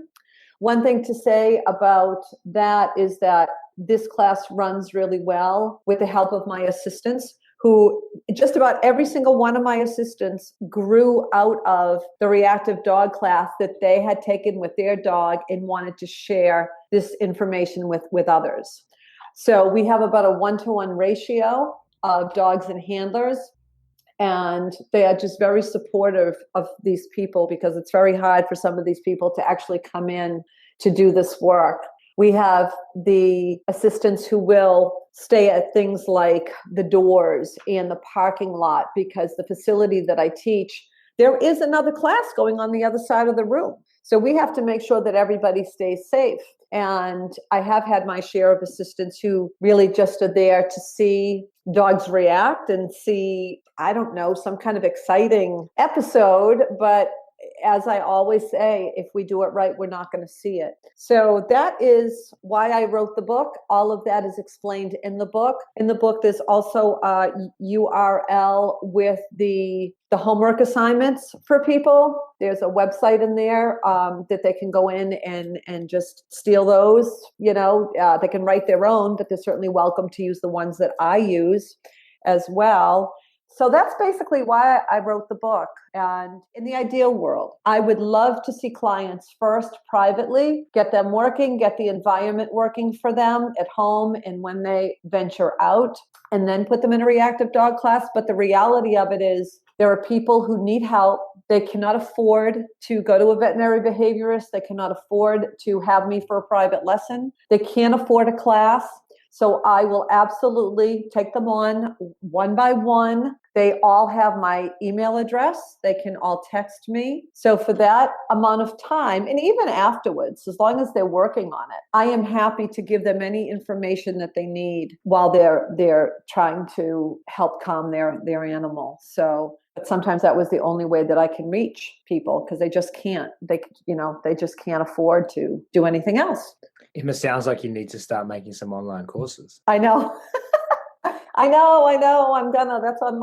One thing to say about that is that this class runs really well with the help of my assistants, who just about every single one of my assistants grew out of the reactive dog class that they had taken with their dog and wanted to share this information with others. So we have about a 1-to-1 ratio of dogs and handlers. And they are just very supportive of these people because it's very hard for some of these people to actually come in to do this work. We have the assistants who will stay at things like the doors and the parking lot because the facility that I teach, there is another class going on the other side of the room. So we have to make sure that everybody stays safe. And I have had my share of assistants who really just are there to see dogs react and see, I don't know, some kind of exciting episode, but as I always say, if we do it right, we're not going to see it. So that is why I wrote the book. All of that is explained in the book. In the book, there's also a URL with the homework assignments for people. There's a website in there that they can go in and just steal those. They can write their own, but they're certainly welcome to use the ones that I use as well. So that's basically why I wrote the book. And in the ideal world, I would love to see clients first privately, get them working, get the environment working for them at home and when they venture out, and then put them in a reactive dog class. But the reality of it is there are people who need help. They cannot afford to go to a veterinary behaviorist. They cannot afford to have me for a private lesson. They can't afford a class. So I will absolutely take them on one by one. They all have my email address. They can all text me. So for that amount of time, and even afterwards, as long as they're working on it, I am happy to give them any information that they need while they're trying to help calm their animal. But sometimes that was the only way that I can reach people because they just can't. They just can't afford to do anything else. Emma, sounds like you need to start making some online courses. I know. I know. I'm gonna. That's on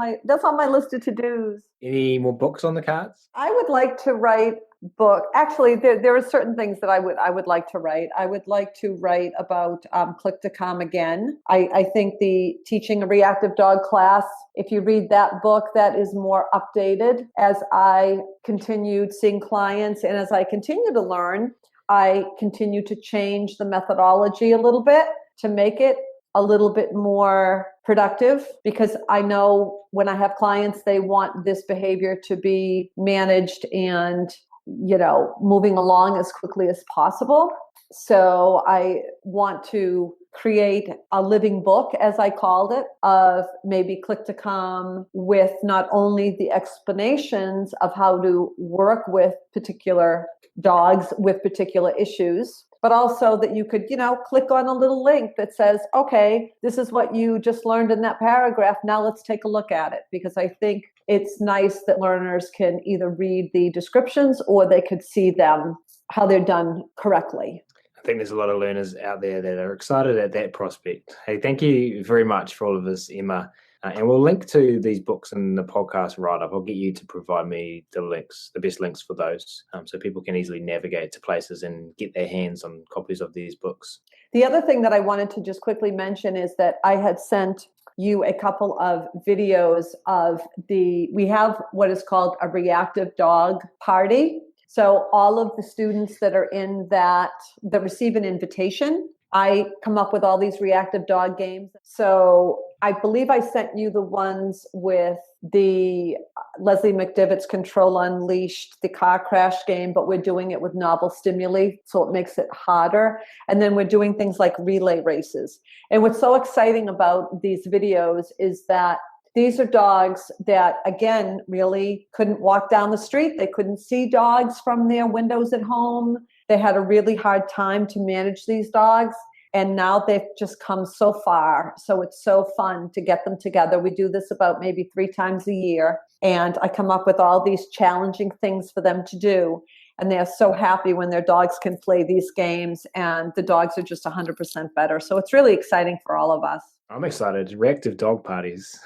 my list of to-dos. Any more books on the cards? I would like to write book. Actually, there are certain things that I would like to write. I would like to write about Click to Calm again. I think the Teaching a Reactive Dog class, if you read that book, that is more updated as I continued seeing clients and as I continue to learn. I continue to change the methodology a little bit to make it a little bit more productive because I know when I have clients, they want this behavior to be managed and, moving along as quickly as possible. So I want to create a living book, as I called it, of maybe Click to Calm with not only the explanations of how to work with particular dogs with particular issues, but also that you could, click on a little link that says, okay, this is what you just learned in that paragraph. Now let's take a look at it. Because I think it's nice that learners can either read the descriptions or they could see them, how they're done correctly. I think there's a lot of learners out there that are excited at that prospect. Hey, thank you very much for all of this, Emma. And we'll link to these books in the podcast write-up. I'll get you to provide me the best links for those, so people can easily navigate to places and get their hands on copies of these books. The other thing that I wanted to just quickly mention is that I had sent you a couple of videos of we have what is called a reactive dog party. So all of the students that are in that receive an invitation, I come up with all these reactive dog games. So I believe I sent you the ones with the Leslie McDivitt's Control Unleashed, the car crash game, but we're doing it with novel stimuli, so it makes it harder. And then we're doing things like relay races. And what's so exciting about these videos is that these are dogs that, again, really couldn't walk down the street. They couldn't see dogs from their windows at home. They had a really hard time to manage these dogs. And now they've just come so far. So it's so fun to get them together. We do this about maybe 3 times a year. And I come up with all these challenging things for them to do. And they're so happy when their dogs can play these games. And the dogs are just 100% better. So it's really exciting for all of us. I'm excited. Reactive dog parties.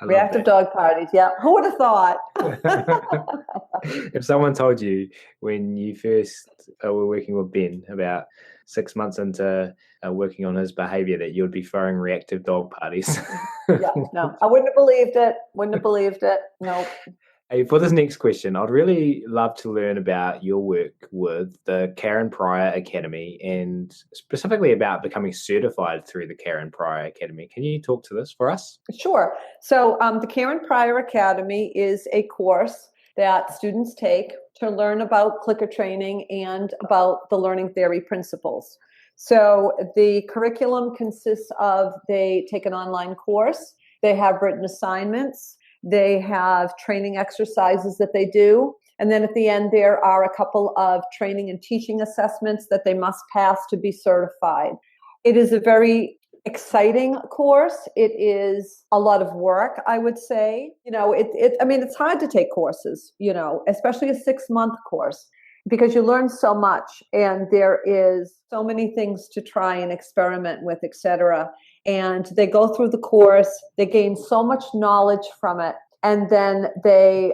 Reactive dog parties, yeah. Who would have thought? If someone told you when you first were working with Ben about 6 months into working on his behavior that you'd be throwing reactive dog parties. Yeah, no, I wouldn't have believed it. No. Hey, for this next question, I'd really love to learn about your work with the Pryor Academy and specifically about becoming certified through the Pryor Academy. Can you talk to this for us? Sure. So the Pryor Academy is a course that students take to learn about clicker training and about the learning theory principles. So the curriculum consists of, they take an online course, they have written assignments, they have training exercises that they do, and then at the end there are a couple of training and teaching assessments that they must pass to be certified. It is a very exciting course. It is a lot of work, I would say. I mean, it's hard to take courses, especially a 6-month course, because you learn so much and there is so many things to try and experiment with, etc. And they go through the course, they gain so much knowledge from it, and then they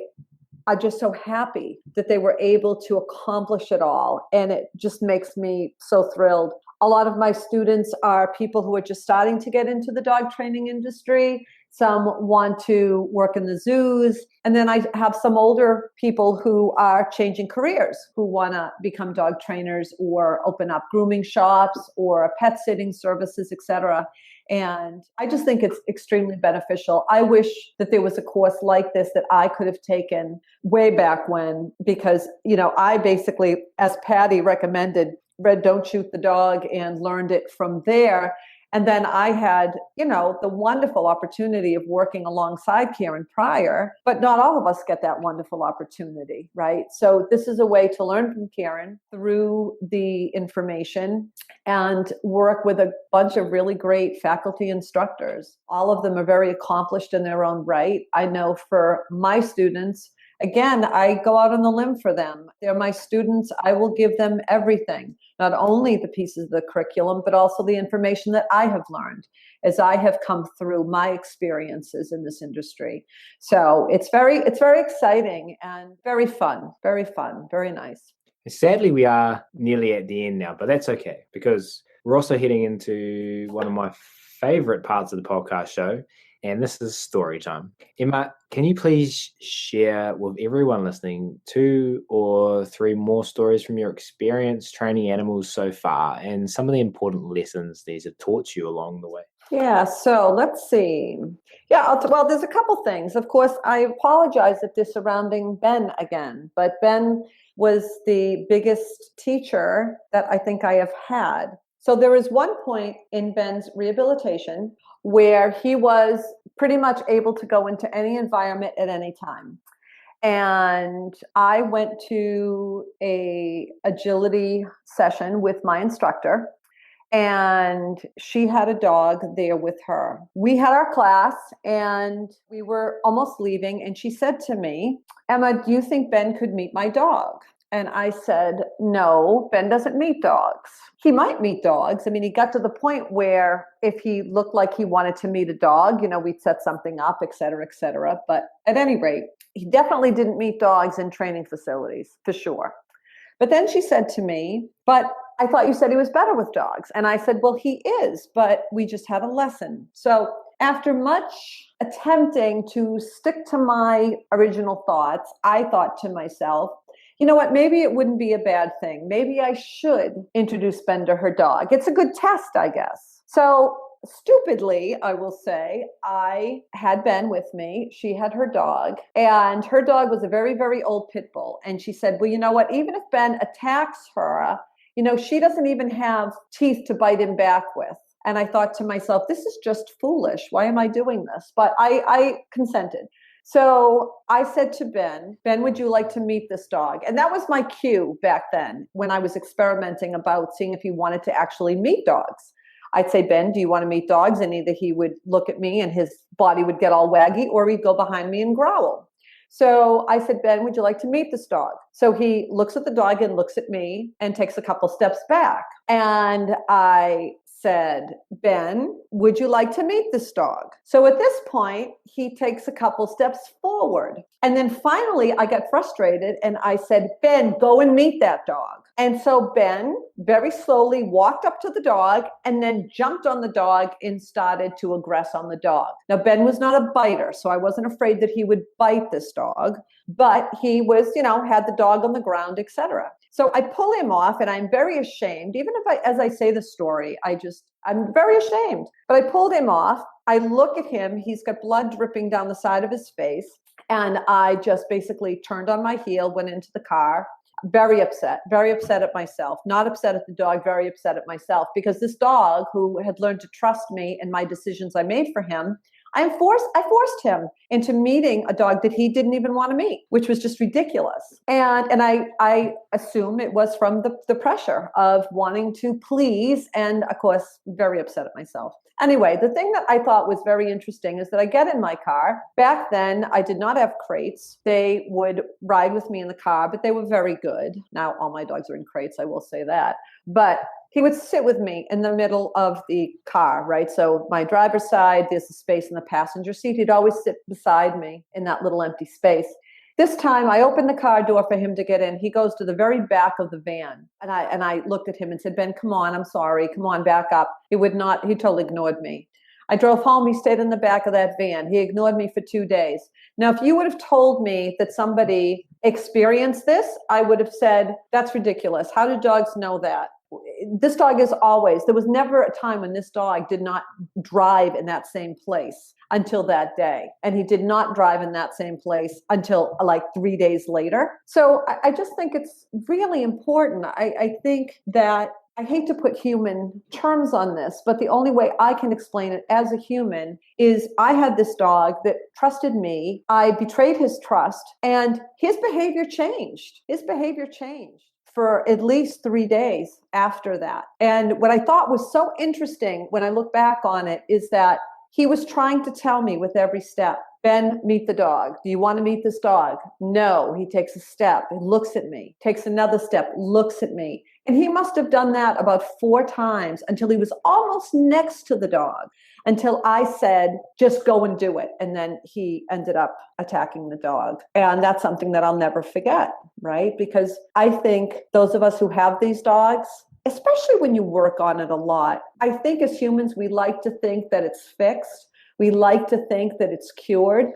are just so happy that they were able to accomplish it all. And it just makes me so thrilled. A lot of my students are people who are just starting to get into the dog training industry. Some want to work in the zoos. And then I have some older people who are changing careers, who want to become dog trainers or open up grooming shops or pet sitting services, etc. And I just think it's extremely beneficial. I wish that there was a course like this that I could have taken way back when, because, I basically, as Patty recommended, read Don't Shoot the Dog and learned it from there. And then I had, the wonderful opportunity of working alongside Karen Pryor, but not all of us get that wonderful opportunity, right? So this is a way to learn from Karen through the information and work with a bunch of really great faculty instructors. All of them are very accomplished in their own right. I know for my students, again, I go out on the limb for them. They're my students. I will give them everything, not only the pieces of the curriculum, but also the information that I have learned as I have come through my experiences in this industry. So it's very exciting and very fun, very nice. Sadly, we are nearly at the end now, but that's okay, because we're also heading into one of my favorite parts of the podcast show, and this is story time. Emma, can you please share with everyone listening 2 or 3 more stories from your experience training animals so far and some of the important lessons these have taught you along the way? Yeah, so let's see. Yeah, well, there's a couple things. Of course, I apologize if they're surrounding Ben again, but Ben was the biggest teacher that I think I have had. So there was one point in Ben's rehabilitation where he was pretty much able to go into any environment at any time. And I went to a agility session with my instructor, and she had a dog there with her. We had our class and we were almost leaving, and she said to me, "Emma, do you think Ben could meet my dog?" And I said, "No, Ben doesn't meet dogs. He might meet dogs." I mean, he got to the point where if he looked like he wanted to meet a dog, we'd set something up, et cetera, et cetera. But at any rate, he definitely didn't meet dogs in training facilities, for sure. But then she said to me, "But I thought you said he was better with dogs." And I said, "Well, he is, but we just had a lesson." So after much attempting to stick to my original thoughts, I thought to myself, you know what, maybe it wouldn't be a bad thing. Maybe I should introduce Ben to her dog. It's a good test, I guess. So stupidly, I will say, I had Ben with me. She had her dog, and her dog was a very, very old pit bull. And she said, "Well, you know what, even if Ben attacks her, she doesn't even have teeth to bite him back with." And I thought to myself, this is just foolish. Why am I doing this? But I consented. So I said to Ben, "Ben, would you like to meet this dog?" And that was my cue back then when I was experimenting about seeing if he wanted to actually meet dogs. I'd say, "Ben, do you want to meet dogs?" And either he would look at me and his body would get all waggy, or he'd go behind me and growl. So I said, "Ben, would you like to meet this dog?" So he looks at the dog and looks at me and takes a couple steps back. And I said, "Ben, would you like to meet this dog?" So at this point, he takes a couple steps forward. And then finally, I got frustrated and I said, "Ben, go and meet that dog." And so Ben very slowly walked up to the dog and then jumped on the dog and started to aggress on the dog. Now, Ben was not a biter, so I wasn't afraid that he would bite this dog, but he was, had the dog on the ground, etc. So I pull him off, and I'm very ashamed. Even if as I say the story, I'm very ashamed. But I pulled him off. I look at him. He's got blood dripping down the side of his face. And I just basically turned on my heel, went into the car, very upset at myself, not upset at the dog, very upset at myself, because this dog who had learned to trust me and my decisions I made for him, I forced him into meeting a dog that he didn't even want to meet, which was just ridiculous. And I assume it was from the pressure of wanting to please, and of course, very upset at myself. Anyway, the thing that I thought was very interesting is that I get in my car. Back then, I did not have crates. They would ride with me in the car, but they were very good. Now, all my dogs are in crates, I will say that. But he would sit with me in the middle of the car, right? So my driver's side, there's a space in the passenger seat. He'd always sit beside me in that little empty space. This time I opened the car door for him to get in. He goes to the very back of the van. And I looked at him and said, Ben, come on, I'm sorry. Come on, back up. He totally ignored me. I drove home. He stayed in the back of that van. He ignored me for 2 days. Now, if you would have told me that somebody experienced this, I would have said, that's ridiculous. How do dogs know that? This dog is always, there was never a time when this dog did not drive in that same place until that day. And he did not drive in that same place until like 3 days later. So I just think it's really important. I think that I hate to put human terms on this, but the only way I can explain it as a human is I had this dog that trusted me. I betrayed his trust and his behavior changed. His behavior changed for at least 3 days after that. And what I thought was so interesting when I look back on it is that he was trying to tell me with every step, Ben, meet the dog. Do you want to meet this dog? No. He takes a step and looks at me, takes another step, looks at me. And he must have done that about 4 times until he was almost next to the dog, until I said, just go and do it. And then he ended up attacking the dog. And that's something that I'll never forget, right? Because I think those of us who have these dogs, especially when you work on it a lot, I think as humans, we like to think that it's fixed. We like to think that it's cured,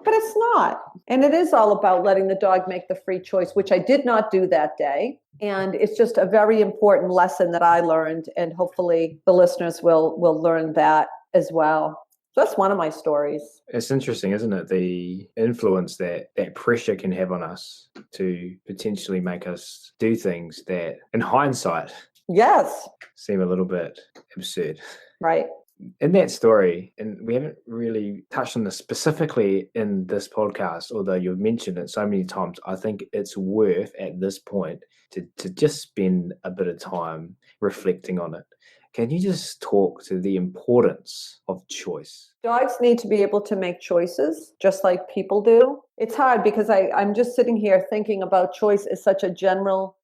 but it's not. And it is all about letting the dog make the free choice, which I did not do that day. And it's just a very important lesson that I learned. And hopefully the listeners will learn that as well. So that's one of my stories. It's interesting, isn't it? The influence that pressure can have on us to potentially make us do things that, in hindsight, yes, seem a little bit absurd. Right. In that story, and we haven't really touched on this specifically in this podcast, although you've mentioned it so many times, I think it's worth at this point to just spend a bit of time reflecting on it. Can you just talk to the importance of choice? Dogs need to be able to make choices just like people do. It's hard because I'm just sitting here thinking about choice as such a general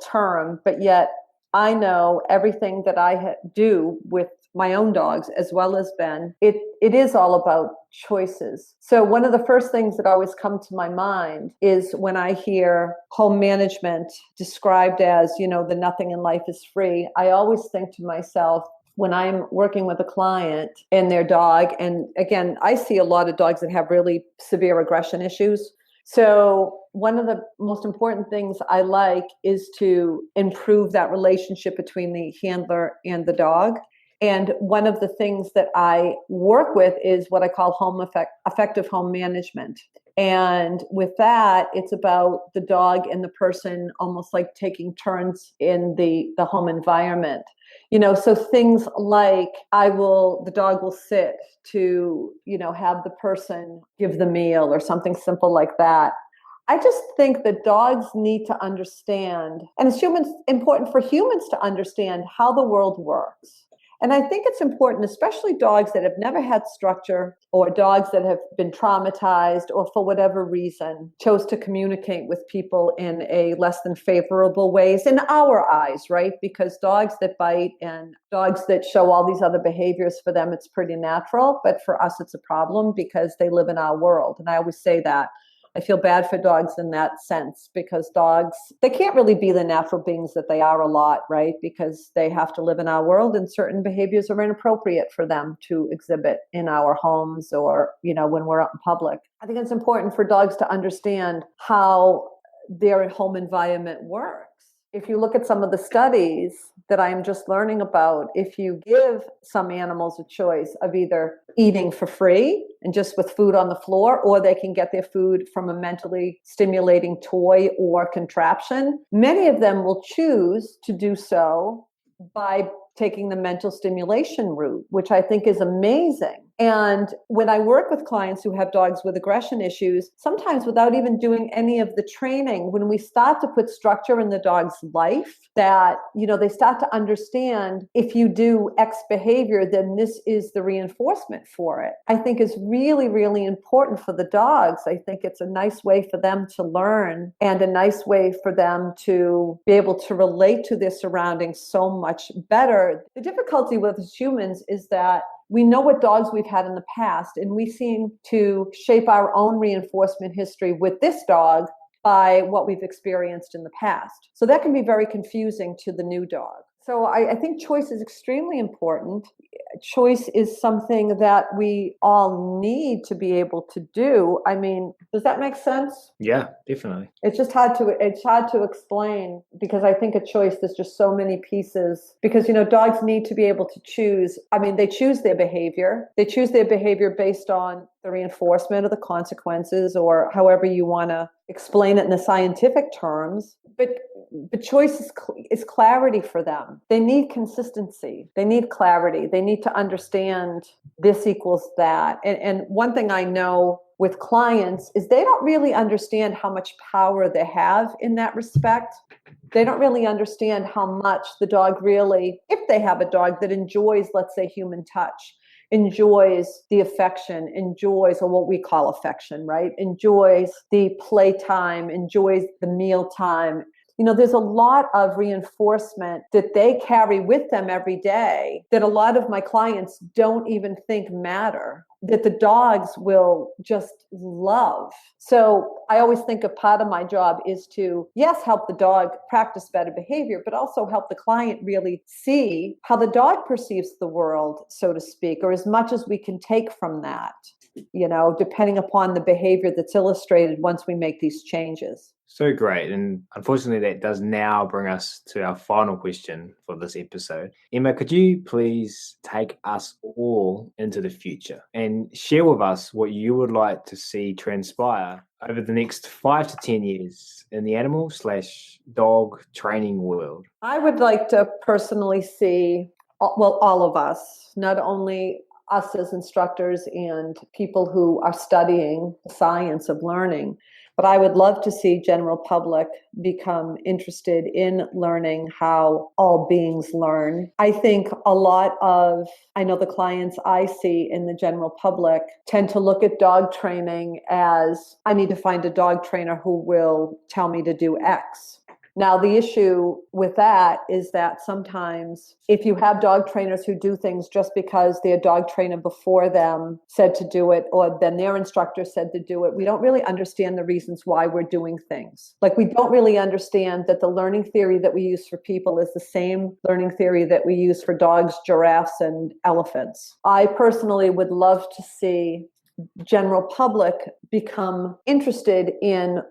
term, but yet I know everything that I do with my own dogs as well as Ben, it is all about choices. So one of the first things that always come to my mind is when I hear home management described as, the nothing in life is free, I always think to myself, when I'm working with a client and their dog, and again, I see a lot of dogs that have really severe aggression issues. So one of the most important things I like is to improve that relationship between the handler and the dog. And one of the things that I work with is what I call effective home management. And with that, it's about the dog and the person almost like taking turns in the home environment. So things like the dog will sit to, have the person give the meal or something simple like that. I just think that dogs need to understand, and it's important for humans to understand how the world works. And I think it's important, especially dogs that have never had structure or dogs that have been traumatized or for whatever reason chose to communicate with people in a less than favorable ways in our eyes, right? Because dogs that bite and dogs that show all these other behaviors, for them, it's pretty natural. But for us, it's a problem because they live in our world. And I always say that. I feel bad for dogs in that sense because dogs, they can't really be the natural beings that they are a lot, right? Because they have to live in our world and certain behaviors are inappropriate for them to exhibit in our homes or, when we're out in public. I think it's important for dogs to understand how their home environment works. If you look at some of the studies that I'm just learning about, if you give some animals a choice of either eating for free and just with food on the floor, or they can get their food from a mentally stimulating toy or contraption, many of them will choose to do so by taking the mental stimulation route, which I think is amazing. And when I work with clients who have dogs with aggression issues, sometimes without even doing any of the training, when we start to put structure in the dog's life, that, they start to understand, if you do X behavior, then this is the reinforcement for it. I think is really, really important for the dogs. I think it's a nice way for them to learn and a nice way for them to be able to relate to their surroundings so much better. The difficulty with humans is that we know what dogs we've had in the past, and we seem to shape our own reinforcement history with this dog by what we've experienced in the past. So that can be very confusing to the new dog. So I think choice is extremely important. Choice is something that we all need to be able to do. I mean, does that make sense? Yeah, definitely. It's hard to explain, because I think a choice, there's just so many pieces, because, dogs need to be able to choose. I mean, they choose their behavior. They choose their behavior based on the reinforcement or the consequences, or however you want to explain it in the scientific terms. But choice is clarity for them. They need consistency. They need clarity. They need to understand this equals that. And one thing I know with clients is they don't really understand how much power they have in that respect. They don't really understand how much the dog really, if they have a dog that enjoys, let's say, human touch, enjoys the affection, enjoys, or what we call affection, right? Enjoys the playtime, enjoys the mealtime. There's a lot of reinforcement that they carry with them every day that a lot of my clients don't even think matter, that the dogs will just love. So I always think a part of my job is to, yes, help the dog practice better behavior, but also help the client really see how the dog perceives the world, so to speak, or as much as we can take from that, depending upon the behavior that's illustrated once we make these changes. So great. And unfortunately, that does now bring us to our final question for this episode. Emma, could you please take us all into the future and share with us what you would like to see transpire over the next 5 to 10 years in the animal/dog training world? I would like to personally see, all of us, not only us as instructors and people who are studying the science of learning, but I would love to see general public become interested in learning how all beings learn. I think I know the clients I see in the general public tend to look at dog training as, I need to find a dog trainer who will tell me to do X. Now, the issue with that is that sometimes if you have dog trainers who do things just because their dog trainer before them said to do it, or then their instructor said to do it, we don't really understand the reasons why we're doing things. Like, we don't really understand that the learning theory that we use for people is the same learning theory that we use for dogs, giraffes, and elephants. I personally would love to see general public become interested in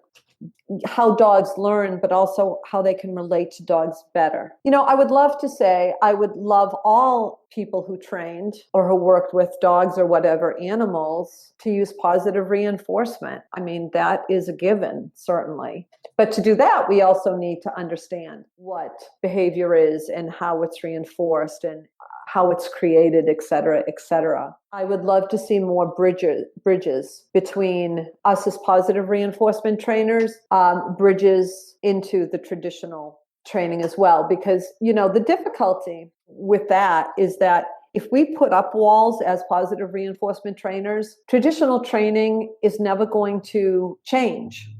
how dogs learn, but also how they can relate to dogs better. I would love to say, I would love all people who trained or who worked with dogs or whatever animals to use positive reinforcement. I mean, that is a given, certainly. But to do that, we also need to understand what behavior is and how it's reinforced and how it's created, et cetera, et cetera. I would love to see more bridges between us as positive reinforcement trainers, bridges into the traditional training as well. Because, the difficulty with that is that if we put up walls as positive reinforcement trainers, traditional training is never going to change.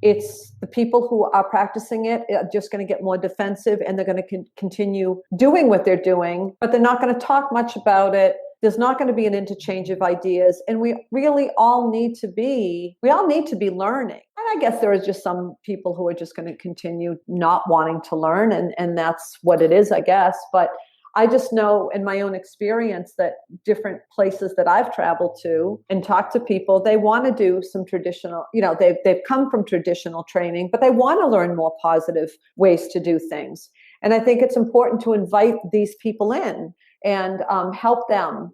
It's the people who are practicing it are just going to get more defensive, and they're going to continue doing what they're doing, but they're not going to talk much about it. There's not going to be an interchange of ideas. And we really all need to be learning. And I guess there is just some people who are just going to continue not wanting to learn. And that's what it is, I guess. But I just know in my own experience that different places that I've traveled to and talked to people, they want to do some traditional, they've come from traditional training, but they want to learn more positive ways to do things. And I think it's important to invite these people in and help them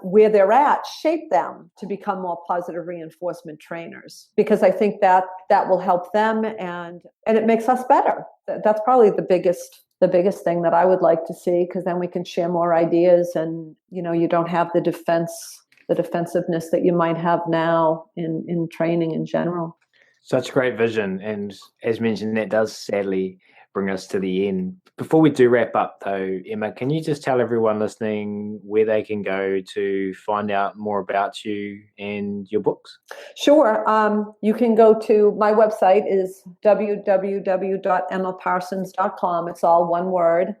where they're at, shape them to become more positive reinforcement trainers, because I think that will help them and it makes us better. That's probably the biggest the biggest thing that I would like to see, because then we can share more ideas, and you don't have the defensiveness that you might have now in training in general. Such great vision. And as mentioned, that does sadly bring us to the end. Before we do wrap up, though, Emma, can you just tell everyone listening where they can go to find out more about you and your books? Sure. You can go to my website is www.emmaparsons.com. It's all one word.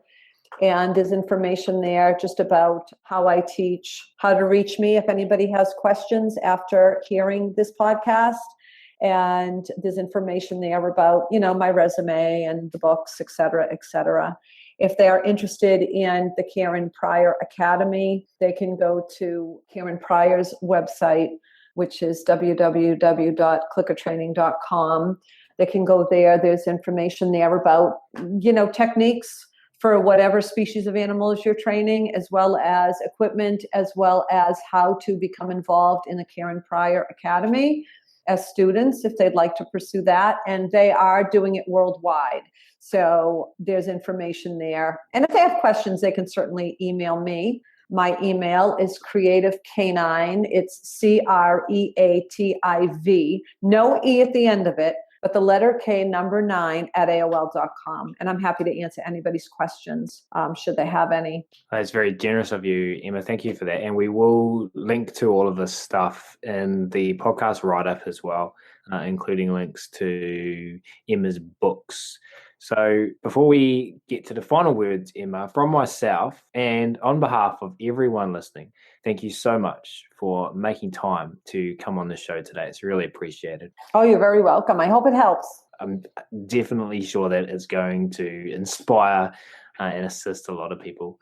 And there's information there just about how I teach, how to reach me if anybody has questions after hearing this podcast. And there's information there about, my resume and the books, et cetera, et cetera. If they are interested in the Karen Pryor Academy, they can go to Karen Pryor's website, which is www.clickertraining.com. They can go there. There's information there about, techniques for whatever species of animals you're training, as well as equipment, as well as how to become involved in the Karen Pryor Academy as students, if they'd like to pursue that. And they are doing it worldwide. So there's information there. And if they have questions, they can certainly email me. My email is creativecanine. It's CREATIV. No E at the end of it, but the letter K, number 9 at AOL.com. And I'm happy to answer anybody's questions, should they have any. That's very generous of you, Emma. Thank you for that. And we will link to all of this stuff in the podcast write-up as well, including links to Emma's books. So before we get to the final words, Emma, from myself and on behalf of everyone listening, thank you so much for making time to come on the show today. It's really appreciated. Oh, you're very welcome. I hope it helps. I'm definitely sure that it's going to inspire and assist a lot of people.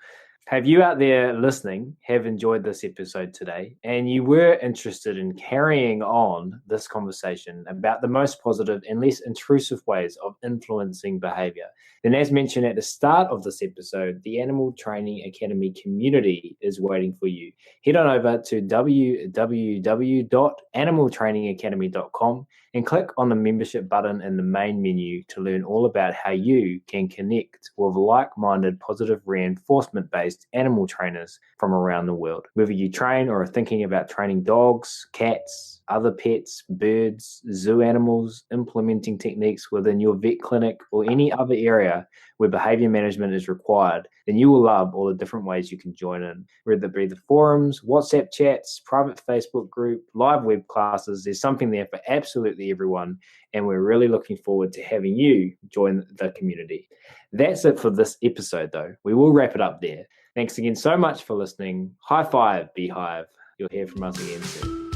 Have you out there listening have enjoyed this episode today, and you were interested in carrying on this conversation about the most positive and less intrusive ways of influencing behavior, then as mentioned at the start of this episode, the Animal Training Academy community is waiting for you. Head on over to www.animaltrainingacademy.com and click on the membership button in the main menu to learn all about how you can connect with like-minded, positive reinforcement-based animal trainers from around the world. Whether you train or are thinking about training dogs, cats, other pets, birds, zoo animals, implementing techniques within your vet clinic or any other area where behavior management is required, then you will love all the different ways you can join in. Whether it be the forums, WhatsApp chats, private Facebook group, live web classes, there's something there for absolutely everyone, and we're really looking forward to having you join the community. That's it for this episode, though. We will wrap it up there. Thanks again so much for listening. High five, Beehive. You'll hear from us again soon.